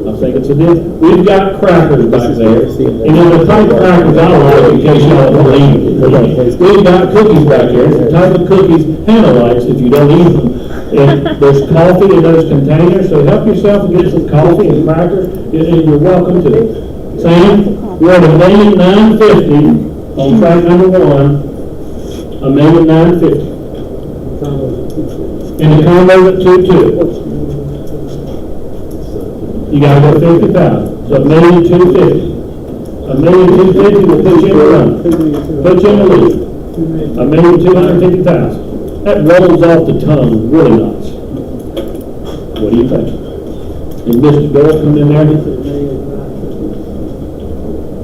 I think it's a deal. We've got crackers back there. And the type of crackers I like, in case y'all don't eat them. We've got cookies back here. The type of cookies Hannah likes if you don't eat them. And there's coffee in those containers, so help yourself and get some coffee and crackers, and you're welcome to. Sam, we're at $1,950,000 on track number 1. $1,950,000. And the combo at 2.2. You gotta go 50,000. So $1,250,000. $1,250,000 will put you in the run. Put you in the lead. $1,250,000. That rolls off the tongue really nice. What do you think? And Mr. Bill come in there?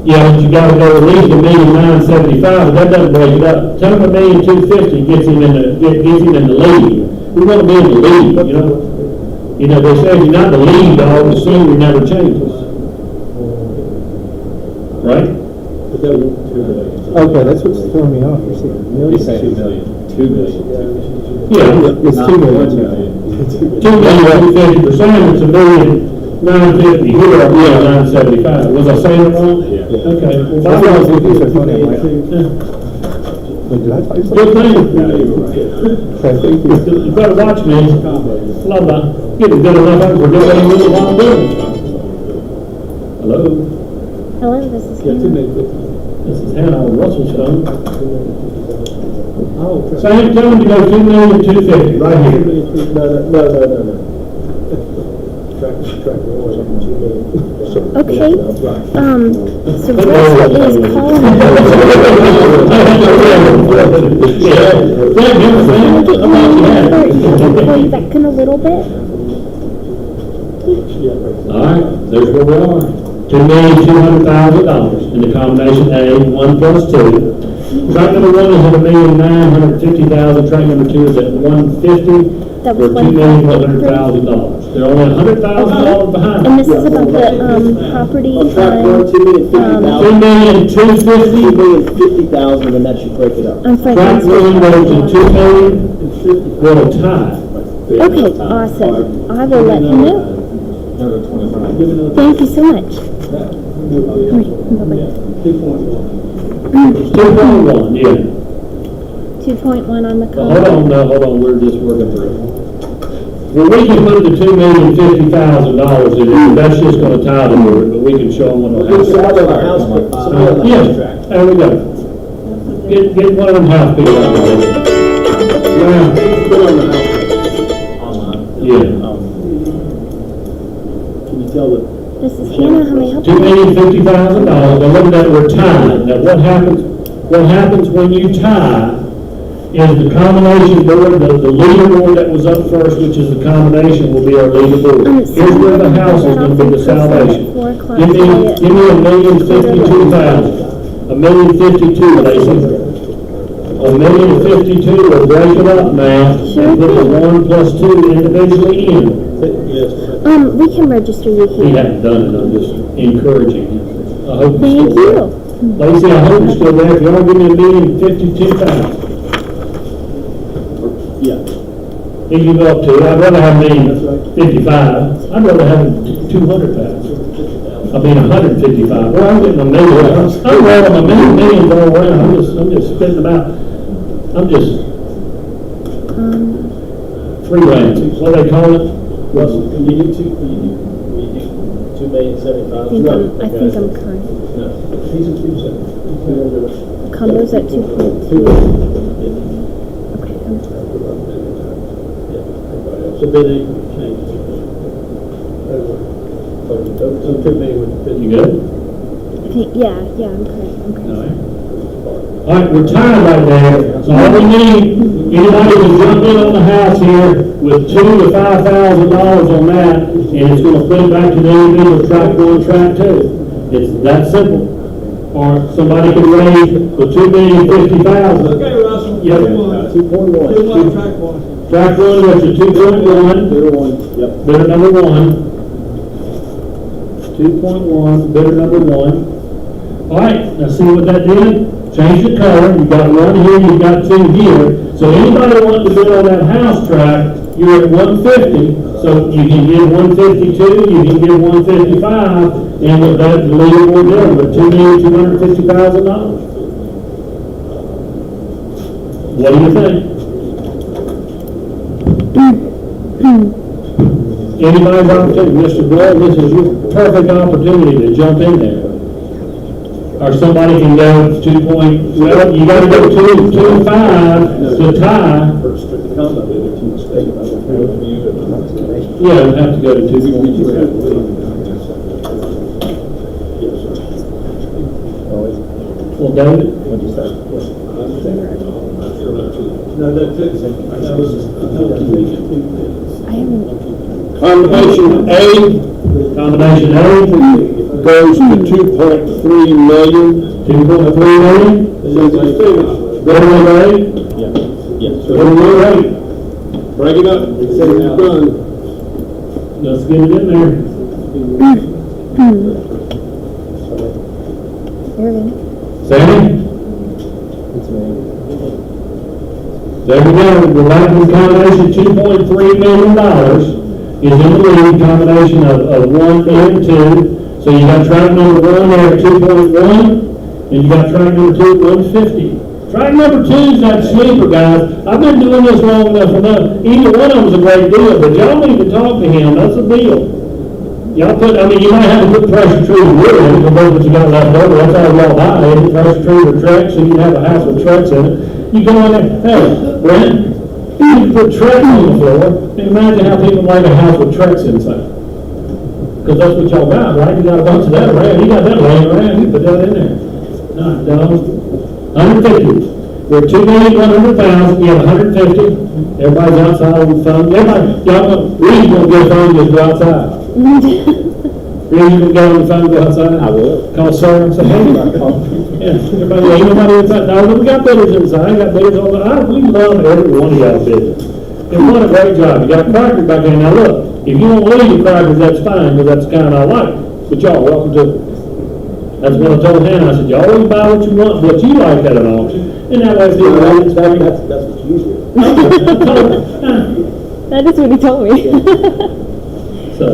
Yeah, but you gotta go at least $1,975,000, but that doesn't break it up. Tell him $1,250,000 gets him in the lead. We want to be in the lead, you know? You know, they say if you're not the lead, dog, the scenery never changes. Right? Okay, that's what's throwing me off. You see, It's $2 million. $2 million. Yeah. it's 2 million. $2,250,000, it's $1,950,000 here, $1,975,000. Was I saying it wrong? Yeah. Okay. That's why I was looking so funny. I'm like, wait, did I tell you Good something? thing. Okay, thank you. You better watch me. Love that. Getting good enough, I forget what I'm really want to do. Hello? Hello, this is Hannah. This is Hannah on Russell's phone. Sam, tell him to go $2,250,000 right here. No. Okay. So Russell is calling. Can I call you back in a little bit? All right, there's where we are. $2,200,000 in the combination A, 1 plus 2. Track number 1 is at $1,950,000. Track number 2 is at $150,000 That for was $2,100,000. They're only $100,000 behind. And this is about the property on $2,250,000, and that should break it up. on Track Franklin's. 1 goes to $2,000,000. We'll tie. Okay, awesome. I will let him know. Thank you so much. Bye-bye. 2.1, yeah. 2.1 on the Hold call. on, we're just working through it. Well, we can put the $2,050,000 in it, but that's just gonna tie the board, but we can show them what the house. Somebody on the house, somebody on the house Yeah, track. there we go. Get one of them house people out there. Yeah, Put on the house. Online. yeah. Can you tell the, This is Hannah, how may I help you? $2,050,000, now look at that, we're tying. Now what happens when you tie is the combination board, the leader board that was up first, which is the combination, will be our leader board. Here's where the house is gonna be the salvation. Give me $1,052,000. $1,052,000, Lacey. $1,052,000, we'll break it up now, and put the 1 plus 2 individually in. Yes. We can register you He here. hasn't done it, I'm just encouraging him. I hope he's Thank still there. you. Lacey, I hope you're still there. If you want to give me $1,052,000, yeah. he can go up to, I'd rather have $1,055,000. I'd rather have $200,000. I mean, $155,000. Well, I'm getting $1 million. I'm rolling $1 million going around. I'm just spitting them out. I'm just freelancing. What do they call it? Russell, can you do $2,075,000? I think I'm current. No. He's at 270. Combo's at 2.2. Okay, So then they change. So 2 million would fit. You good? yeah, I'm correct. All right, we're tied right there, so all we need, anybody can jump in on the house here with $2,000 to $5,000 on that, and it's gonna flip back to the individual track 1, track 2. It's that simple. Or somebody can raise the $2,050,000. Okay, Russell. Yep. 2.1. Track one. Track 1, that's a 2.1, Bidder 1, yep. bidder number 1. 2.1, bidder number 1. All right, now see what that did? Change the color, you've got 1 here, you've got 2 here. So anybody wanting to bid on that house track, you're at 150. So you can get 152, you can get 155, and with that, the leaderboard done with $2,250,000. What do you think? Anybody's opportunity, Mr. Blair, this is your perfect opportunity to jump in there. Or somebody can go well, you gotta go 2.5 to tie. First, the combo, the other two mistake. Yeah, we have to go to 2.3. Well, David? What'd you say? No, that was. I haven't. Combination A Combination A, goes to 2.3 million. 2.3 million. Go to number 8. Yes. Go to number 8. Break it up. It's done. Let's get it in there. You're good. Sammy? It's me. There we go. We're back in combination $2.3 million. Is in the lead combination of 1 and 2. So you got track number 1 there at 2.1, and you got track number 2 at 150. Track number 2 is that sleeper, guys. I've been doing this long enough to know either one of them is a great deal, but y'all need to talk to him. That's a deal. Y'all you might have to put pressure treated wood in it, because what you got left over, that's all y'all buy, is pressure treated Trex, so you can have a house with Trex in it. You go in there, hey, Brent, you can put Trex on the floor, and imagine how people like a house with Trex inside. Because that's what y'all got, right? You got a bunch of that around. You got that laying around. You put that in there. Not dumb. 150. We're $2,100,000. We have 150. Everybody's outside on the phone. Everybody, Reed's gonna get a phone and just go outside. Reed's gonna go on the phone and go outside. I will. Call sir and say, hey. Yeah, everybody, ain't nobody inside. No, we got bidders inside. I got bidders on the, we love every one of y'all bidders. And what a great job. You got crackers back there. Now look, if you don't leave your crackers, that's fine, because that's the kind I like. But y'all, welcome to it. That's what I told Hannah. I said, y'all always buy what you want, what you like at an auction. And that way people That's what you do. That is what he told me. So,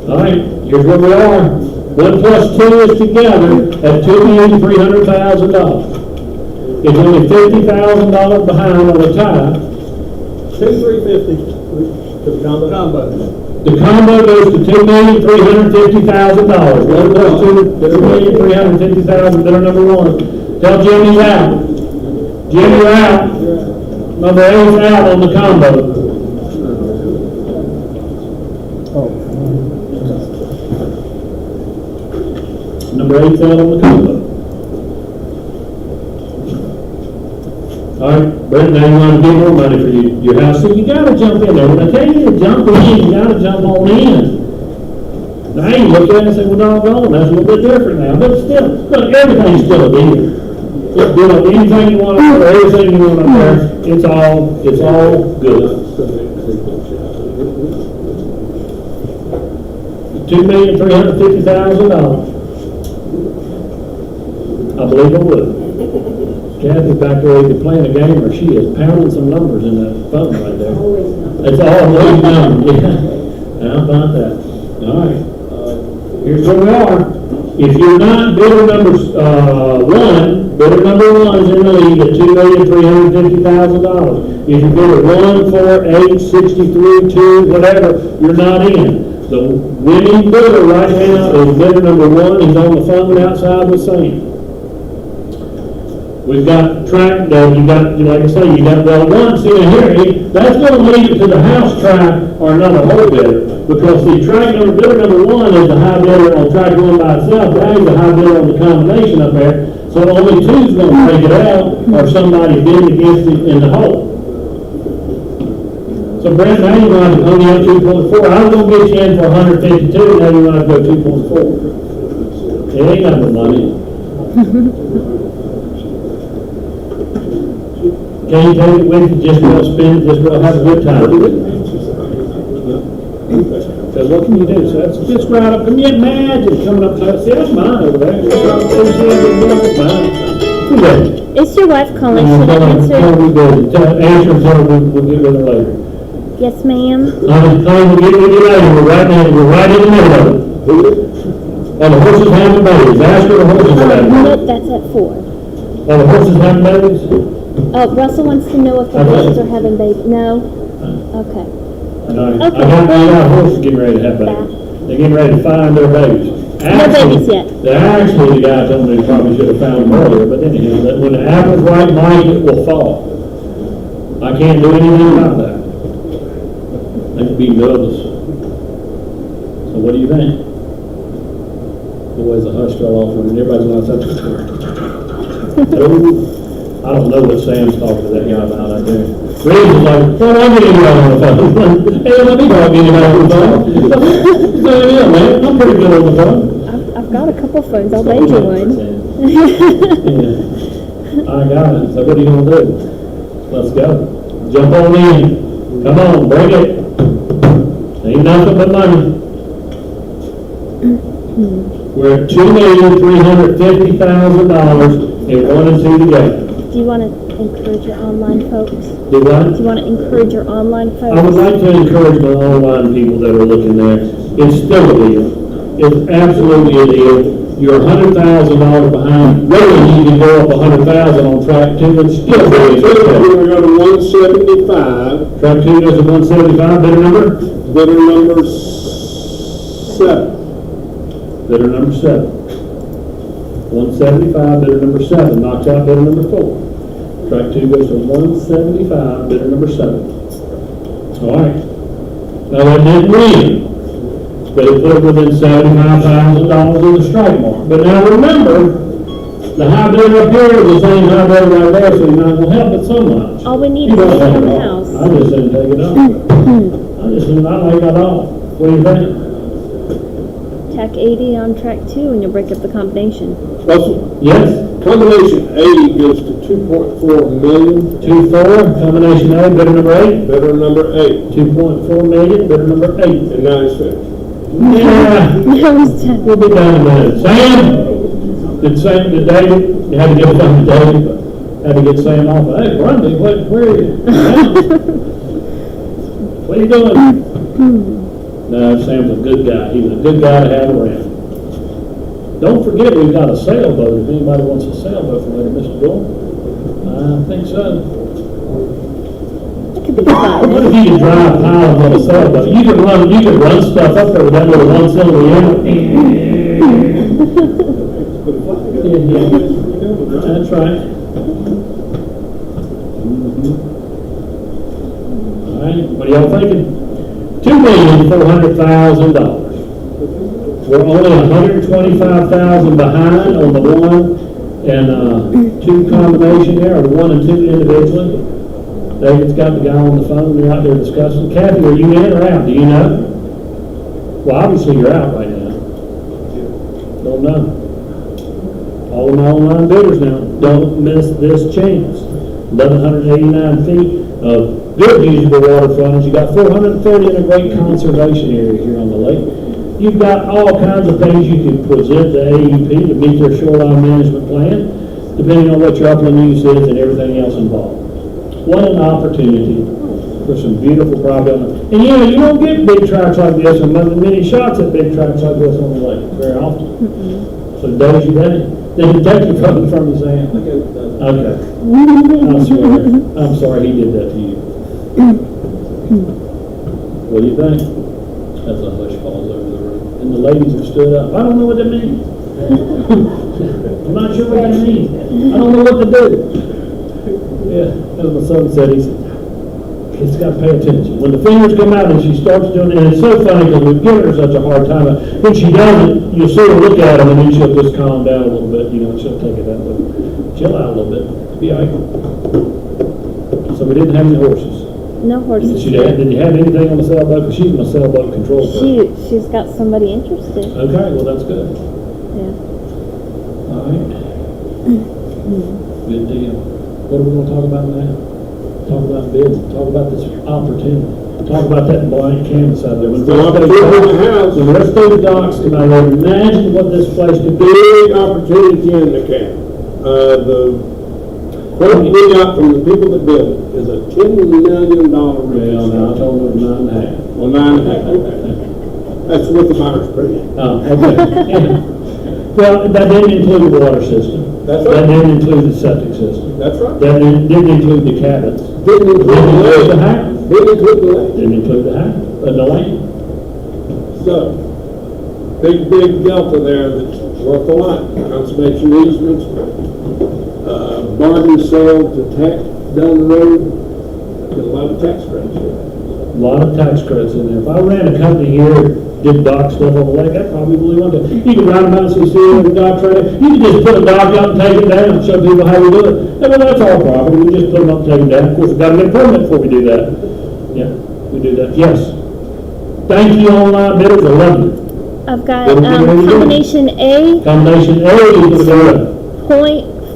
all right, here's where we are. 1 plus 2 is together at $2,300,000. It's only $50,000 behind on the tie. 2,350. The combo. The combo goes to $2,350,000. One plus two, $2,350,000, bidder number one. Tell Jimmy he's out. Jimmy, you're out. Number 8's out on the combo. Number 8's out on the combo. All right, Brent, now you want to get more money for your house. So you got to jump in there. When I tell you to jump in, you got to jump on in. Now you look at it and say, well, doggone, that's a little bit different now. But still, look, everything's still a deal. Just do anything you want to do, everything you want to do. It's all good. $2,350,000. I believe I would. Kathy's back there either playing a game or she is pounding some numbers in that phone right there. It's always numbers, yeah. How about that? All right. Here's where we are. If you're not bidder number one, bidder number one's in the lead at $2,350,000. If you bidder 1, 4, 8, 63, 2, whatever, you're not in. The winning bidder right now is bidder number one. He's on the phone outside with Sam. We've got track, you got, like I say, you got the one sitting here. That's going to lead it to the house track or another whole bidder. Because the track bidder number one is the high bidder on track one by itself. That is the high bidder on the combination up there. So only two's going to take it out or somebody bidding against it in the hole. So Brent, now you're going to only have 2.4. I was going to get you in for 152. Now you're going to go 2.4. It ain't got no money. Can you take it with you? Just well spend it, just well have a good time. So what can you do? So that's just right up. Can you imagine coming up to see that's mine over there. That's mine. Who's that? It's your wife calling. Should I answer? Answer and tell her we'll get with her later. Yes, ma'am. We'll get with you later. We're right in the middle of it. And the horses having babies. Ask her the horses are having babies. Nope, that's at 4. Are the horses having babies? Russell wants to know if the horses are having babies. No? Okay. I got horses getting ready to have babies. They're getting ready to find their babies. No babies yet. Actually, the guy told me they probably should have found them earlier, but anyhow, that when the apple's right, Mike, it will fall. I can't do anything about that. They could be nervous. So what do you think? Boys, a hush fell off and everybody's going outside. I don't know what Sam's talking to that guy about out there. Reed's is like, well, I'm getting you on the phone. Hey, let me go get you on the phone. So, yeah, man, I'm pretty good on the phone. I've got a couple phones. I'll lend you one. Yeah. I got it. So what are you going to do? Let's go. Jump on in. Come on, bring it. Ain't nothing but money. We're at $2,350,000 and 1 and 2 together. Do you want to encourage your online folks? Do what? Do you want to encourage your online folks? I would like to encourage my online people that are looking there. It's still a deal. It's absolutely a deal. You're $100,000 behind. Really, you can go up $100,000 on track 2 and still be. We're going to 175. Track 2 goes to 175. Bidder number? Bidder number 7. Bidder number 7. 175, bidder number 7, knocks out bidder number 4. Track 2 goes to 175, bidder number 7. All right. Now that didn't win, but it put it within $75,000 in the strike mark. But now remember, the high bidder up here is the same high bidder right there, so you're not going to help it so much. All we need You is don't to take on it the off. house. I just didn't take it off. I just didn't like that off. What do you think? Tack 80 on track 2 and you'll break up the combination. Russell, Yes? combination A goes to 2.4 million. 2-4, combination A, bidder number 8. Bidder number 8. 2.4 million, bidder number 8. And now he's finished. Yeah, No, it's 10. we'll be done in a minute. Sam? Did David? You had to get something to David, but had to get Sam off. Hey, Grundy, where are you? What are you doing? No, Sam's a good guy. He was a good guy to have around. Don't forget, we've got a sailboat. If anybody wants a sailboat from later, Mr. Gould, I think so. could be What fun. if you could drive piles on a sailboat? You could run stuff up there with that little one cylinder That's right. All right, what are y'all thinking? $2,400,000. We're only $125,000 behind on the one and two combination there, or the one and two individually. David's got the guy on the phone, they're out there discussing. Kathy, are you in or out? Do you know? Well, obviously you're out right now. Don't know. All of my online bidders now, don't miss this chance. 1,189 feet of good usable water frontage. You got 430 in a great conservation area here on the lake. You've got all kinds of things you can present to AEP to meet their shoreline management plan, depending on what your upland use is and everything else involved. What an opportunity for some beautiful property. And you know, you don't get big tracts like this and many shots at big tracts like this on the lake very often. So Doge, you ready? Did the detective come from his hand? Okay. I'm sorry he did that to you. What do you think? As a hush falls over the room. And the ladies have stood up. I don't know what that means. I'm not sure what that means. I don't know what to do. Yeah, as my son said, he said, kids got to pay attention. When the fingers come out and she starts doing it, and it's so funny because we've given her such a hard time. When she doesn't, you'll sort of look at them and then she'll just calm down a little bit, you know, and she'll take it out a little bit. Chill out a little bit. Be all right. So we didn't have any horses. No horses. Did you have anything on the sailboat? Because she's my sailboat control person. She's got somebody interested. Okay, well that's good. Yeah. All right. Good deal. What are we going to talk about now? Talk about business. Talk about this opportunity. Talk about that blank canvas out there. When the rest of the docks come out there, imagine what this place could be. Big opportunity in the camp. The quote we got from the people that built it is a $10 million Well, now I told them 9.5. Well, 9.5, okay. That's what the buyer's pretty. Oh, okay. Yeah. Well, that didn't include the water system. That's right. That didn't include the septic system. That's right. That didn't include the cabins. Didn't include the house. Didn't include the land. Didn't include the house, the land. So, big delta there that's worth a lot. Conservation easements, bargain sale to tax down the road, get a lot of tax credits here. A lot of tax credits in there. If I ran a company here, did dock stuff on the lake, I probably really want to. You could ride around and see the dock trailer. You could just put a dock out and take it down and show people how we do it. And well, that's our property. We just put them up and take them down. Of course, we've got to get a permit before we do that. Yeah, we do that. Yes. Thank you, online bidders. I love you. I've got What are we doing? combination A, Combination A is going to go to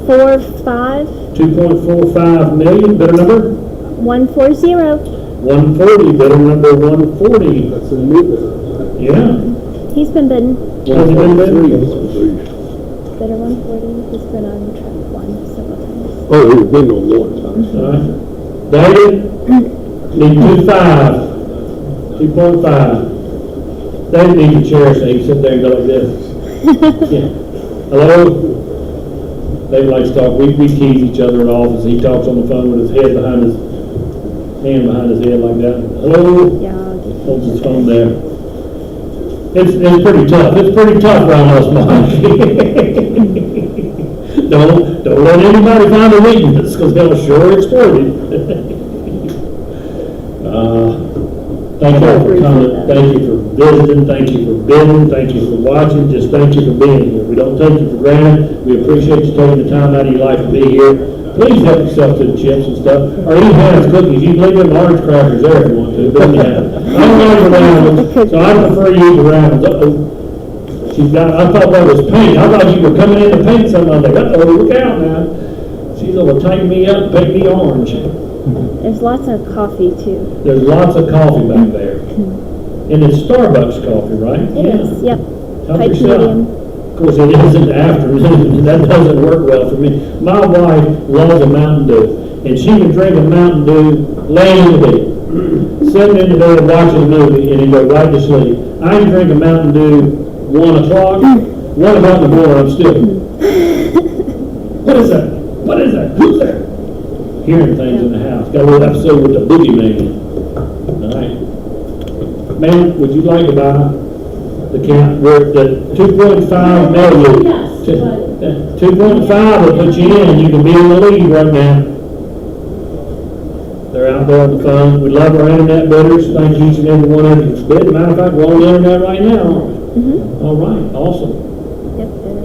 .45, 2.45 million. Bidder number 140. 140. Bidder number 140. That's a new bidder. Yeah. He's been bidding. Has he been bidding? Bidder 140. He's been on track 1 several times. Oh, we've been on one time. All right. David, need 2.5. David needs a chair so he can sit there and go like this. Yeah. Hello? David likes to talk. We tease each other in the office. He talks on the phone with his hand behind his head like that. Hello? Yeah. Holds his phone there. It's pretty tough. It's pretty tough around us, Mike. Don't let anybody find a weakness because they'll sure exploit it. Thank you all for coming. Thank you for visiting. Thank you for bidding. Thank you for watching. Just thank you for being here. We don't take you for granted. We appreciate you taking the time out of your life to be here. Please help yourself to the chips and stuff. Or eat Hannah's cookies. You can leave them orange crackers there if you want to. But yeah, I don't like the round ones, so I prefer you eat the round ones. I thought that was paint. I thought you were coming in to paint something. I was like, look out now. She's going to take me up and paint me orange. There's lots of coffee too. There's lots of coffee back there. And it's Starbucks coffee, right? It is, yep. Help Type yourself. medium. Of course, it is in the afternoon. That doesn't work well for me. My wife loves a Mountain Dew, and she can drink a Mountain Dew laying in the bed, sitting in the bed watching a movie, and then go right to sleep. I can drink a Mountain Dew 1 o'clock. 1 o'clock in the morning, I'm still. What is that? What is that? Who's there? hearing things in the house. Got a little episode with the boogeyman. All right. Ma'am, would you like to buy the count, where the 2.5 million? Yes, 2.5 will put you in, you can be in the lead right now. They're out there on the phone. We love our internet bidders. Thank each and every one of you for bidding. Matter of fact, we're on the internet right now, aren't we? Mm-hmm. All right, awesome. Yep, better.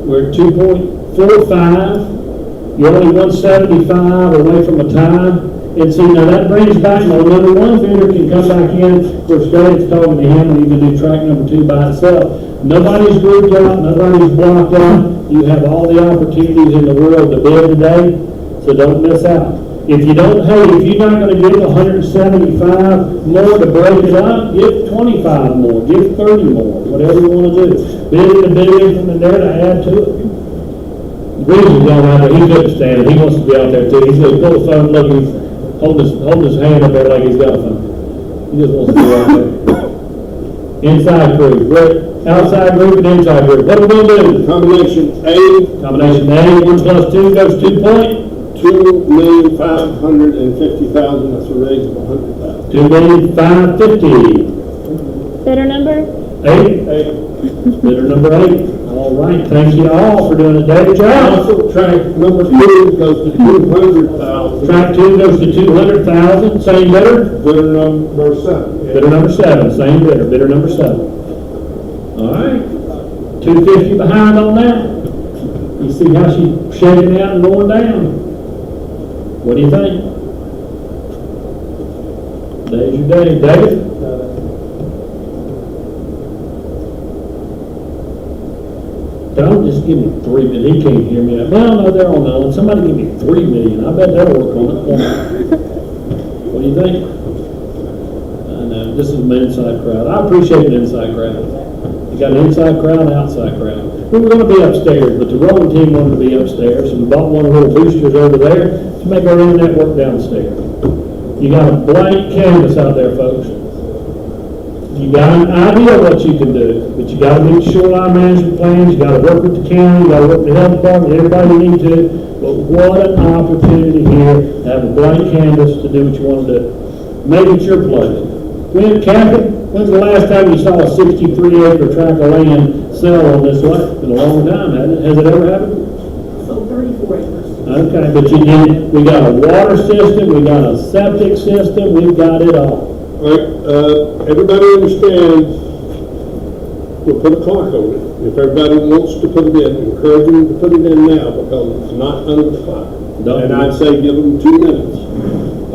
We're at 2.45. You're only 175 away from a tie. And see, now that brings back, now number one vendor can come back in. Of course, Dave's talking to him, and he can do track number 2 by itself. Nobody's grouped out, nobody's blocked out. You have all the opportunities in the world to bid today, so don't miss out. If you don't, hey, if you're not gonna give 175 more to break it up, give 25 more, give 30 more, whatever you wanna do. Bid in the bid from there to add to it. Reason's going out there, he couldn't stand it, he wants to be out there too. He's gonna pull the phone, look, he's holding his hand up there like he's got a phone. He just wants to be out there. Inside group, outside group and inside group. What are we gonna do? Combination A, Combination A, 1 plus 2 goes 2 point. 2,550,000, that's a raise of 100,000. 2,550,000. Better number? 8. Bidder number 8. All right, thank you all for doing a day job. Also, track number 2 goes to 200,000. Track 2 goes to 200,000, same bidder. Bidder number 7. Bidder number 7, same bidder, bidder number 7. All right, 250 behind on that. You see how she's shaking out and going down. What do you think? Day's your day. David? Don't just give me 3 million. He can't hear me. Well, no, they're on that one. Somebody give me 3 million. I bet that'll work on it. What do you think? I know, this is an inside crowd. I appreciate an inside crowd. You got an inside crowd and an outside crowd. We were going to be upstairs, but the rolling team wanted to be upstairs, so we bought one of the little boosters over there to make our internet work downstairs. You got a blank canvas out there, folks. You got an idea of what you can do, but you got to meet shoreline management plans, you got to work with the county, you got to work with the health department, everybody you need to. But what an opportunity here to have a blank canvas to do what you want to do. Make it your place. When's the last time you saw a 63-acre tract of land sell on this way? It's been a long time, hasn't it? Has it ever happened? so 34 acres. Okay, but we got a water system, we got a septic system, we've got it all. All right, everybody understands, we'll put a clock on it. If everybody wants to put it in, encourage them to put it in now, because it's not under the clock. And I'd say give them 2 minutes.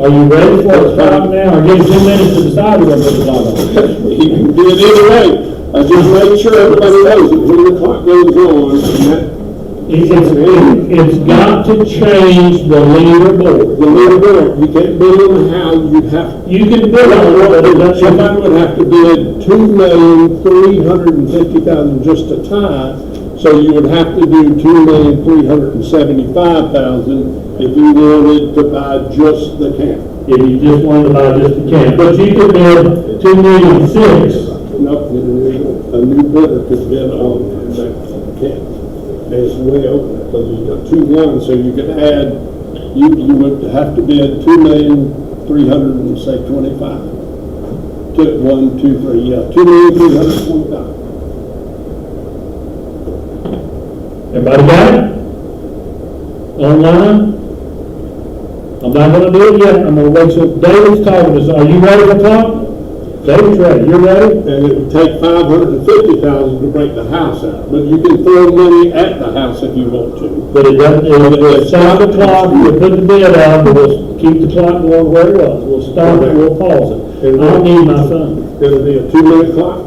Are you ready for a clock now, or give 2 minutes to decide we're gonna put the clock on? You can do it either way. I just make sure everybody knows that when the clock goes on, It's got to change the leaderboard. the leaderboard, you can't bid on how you have. You can bid on it, but it doesn't. Somebody would have to bid 2,350,000 just to tie, so you would have to do 2,375,000 if you wanted to buy just the camp. If you just wanted to buy just the camp, but you could bid 2,600,000. Nope, a new bidder could bid on that camp. It's way open, because you got 2-1, so you could add, you would have to bid 2,325,000. 1, 2, 3, yeah, 2,325,000. Everybody got it? Online? I'm not gonna do it yet, I'm gonna wait till David's talking to us. Are you ready for clock? David's ready, you're ready? And it would take 550,000 to break the house out, but you can throw money at the house if you want to. But it doesn't, we'll stop the clock, we'll put the bid out, we'll keep the clock going where it was. We'll stop it, we'll pause it. I don't need my phone. It'll be a 2-minute clock.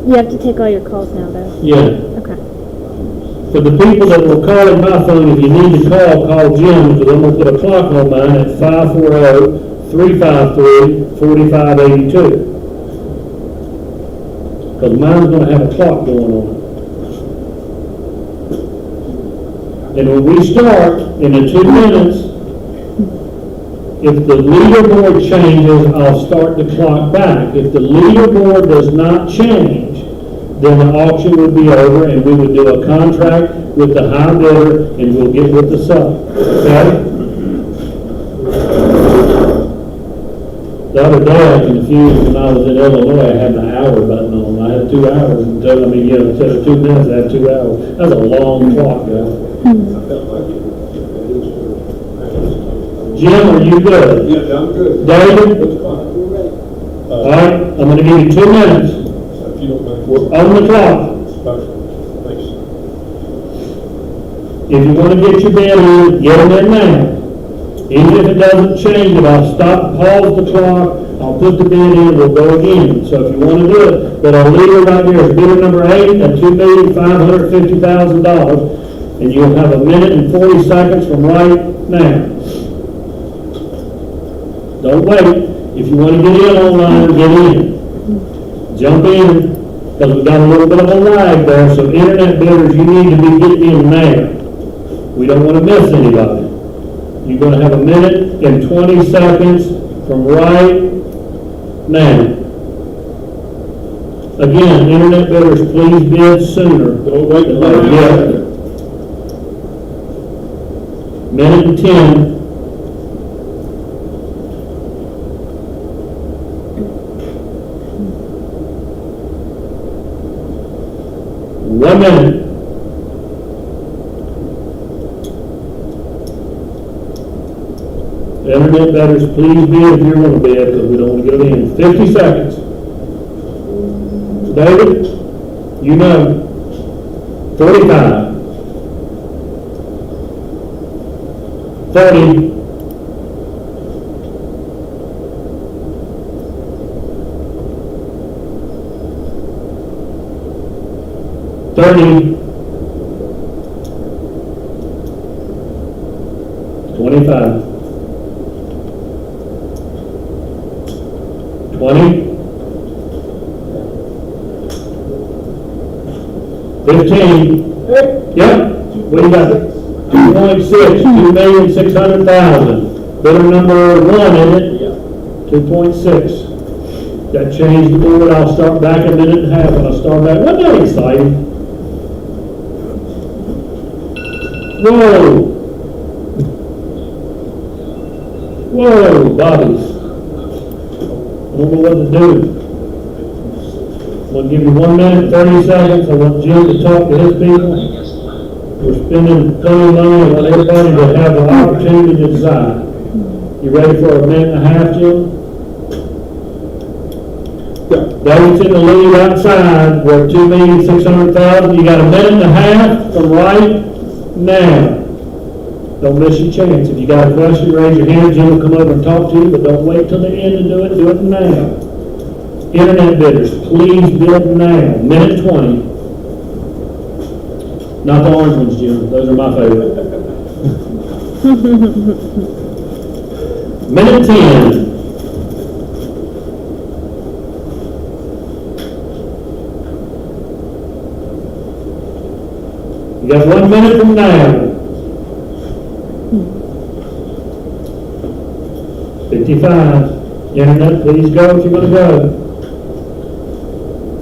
You have to take all your calls now, though. Yeah. Okay. For the people that were calling my phone, if you need to call Jim, because I'm gonna put a clock on mine at 540-353-4582. Because mine's gonna have a clock going on it. And when we start, in the 2 minutes, if the leaderboard changes, I'll start the clock back. If the leaderboard does not change, then the auction would be over and we would do a contract with the high bidder, and we'll get with the seller, okay? The other day, I confused, when I was in Illinois, I had my hour button on, I had 2 hours, instead of 2 minutes, I had 2 hours. That's a long clock, guys. Jim, are you good? Yeah, I'm good. David? What's the clock? All right, I'm gonna give you 2 minutes. If you don't mind. We're on the clock. Thanks. If you wanna get your bid in, get them in now. Even if it doesn't change it, I'll stop, pause the clock, I'll put the bid in, we'll go again. So if you wanna do it, but I'll leave it right here, it's bidder number 8 at $2,550,000. And you'll have 1 minute and 40 seconds from right now. Don't wait. If you want to get in online, get in. Jump in, because we've got a little bit of a lag there, so internet bidders, you need to be getting in now. We don't want to miss anybody. You're going to have 1 minute and 20 seconds from right now. Again, internet bidders, please bid sooner. Don't wait till later. Yeah. Minute and 10. One minute. Internet bidders, please bid if you're going to bid, because we don't want to get it in. 50 seconds. David, you know. 45. 30. 30. 25. 20. 15. Yep. What do you got? 2.6. 2,600,000. Bidder number 1, isn't it? 2.6. That changed the board. I'll start back a minute and a half when I start back. Wasn't that exciting? Whoa. Whoa, bodies. I don't know what to do. I'm going to give you 1 minute, 30 seconds. I want Jim to talk to his people. We're spending plenty of money. I want everybody to have the opportunity to decide. You ready for a minute and a half, Jim? David's in the lead outside. We're at 2,600,000. You got a minute and a half from right now. Don't miss your chance. If you got a question, raise your hand. Jim will come over and talk to you, but don't wait till the end to do it. Do it now. Internet bidders, please bid now. Minute 20. Not the orange ones, Jim. Those are my favorite. Minute 10. You got 1 minute from now. 55. Internet, please go if you're going to go.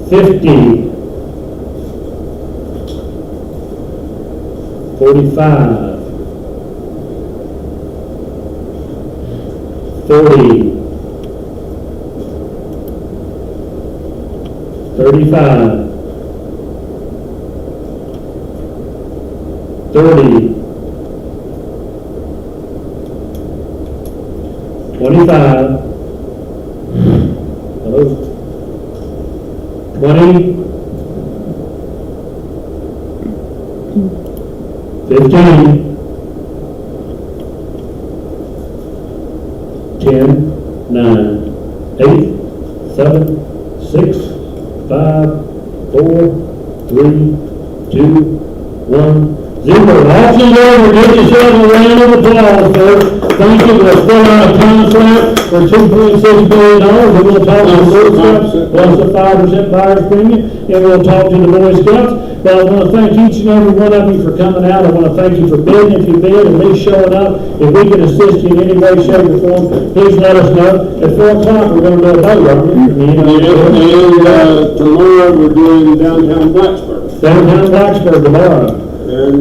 50. 45. 40. 35. 30. 25. Hello. 20. 15. 10. 9. 8. 7. 6. 5. 4. 3. 2. 1. 0. Auction's over. Give yourself a round of applause, folks. Thank you. We'll fill out a contract for $2.6 billion, and we'll talk to the Boy Scouts, plus the 5% buyer's premium, and we'll talk to the Boy Scouts. But I want to thank each and every one of you for coming out. I want to thank you for bidding if you bid, at least showing up. If we can assist you in any way, shape, or form, please let us know. At 4 o'clock, we're going to do a vote, aren't we? And tomorrow we're doing downtown Blacksburg. Downtown Blacksburg tomorrow. And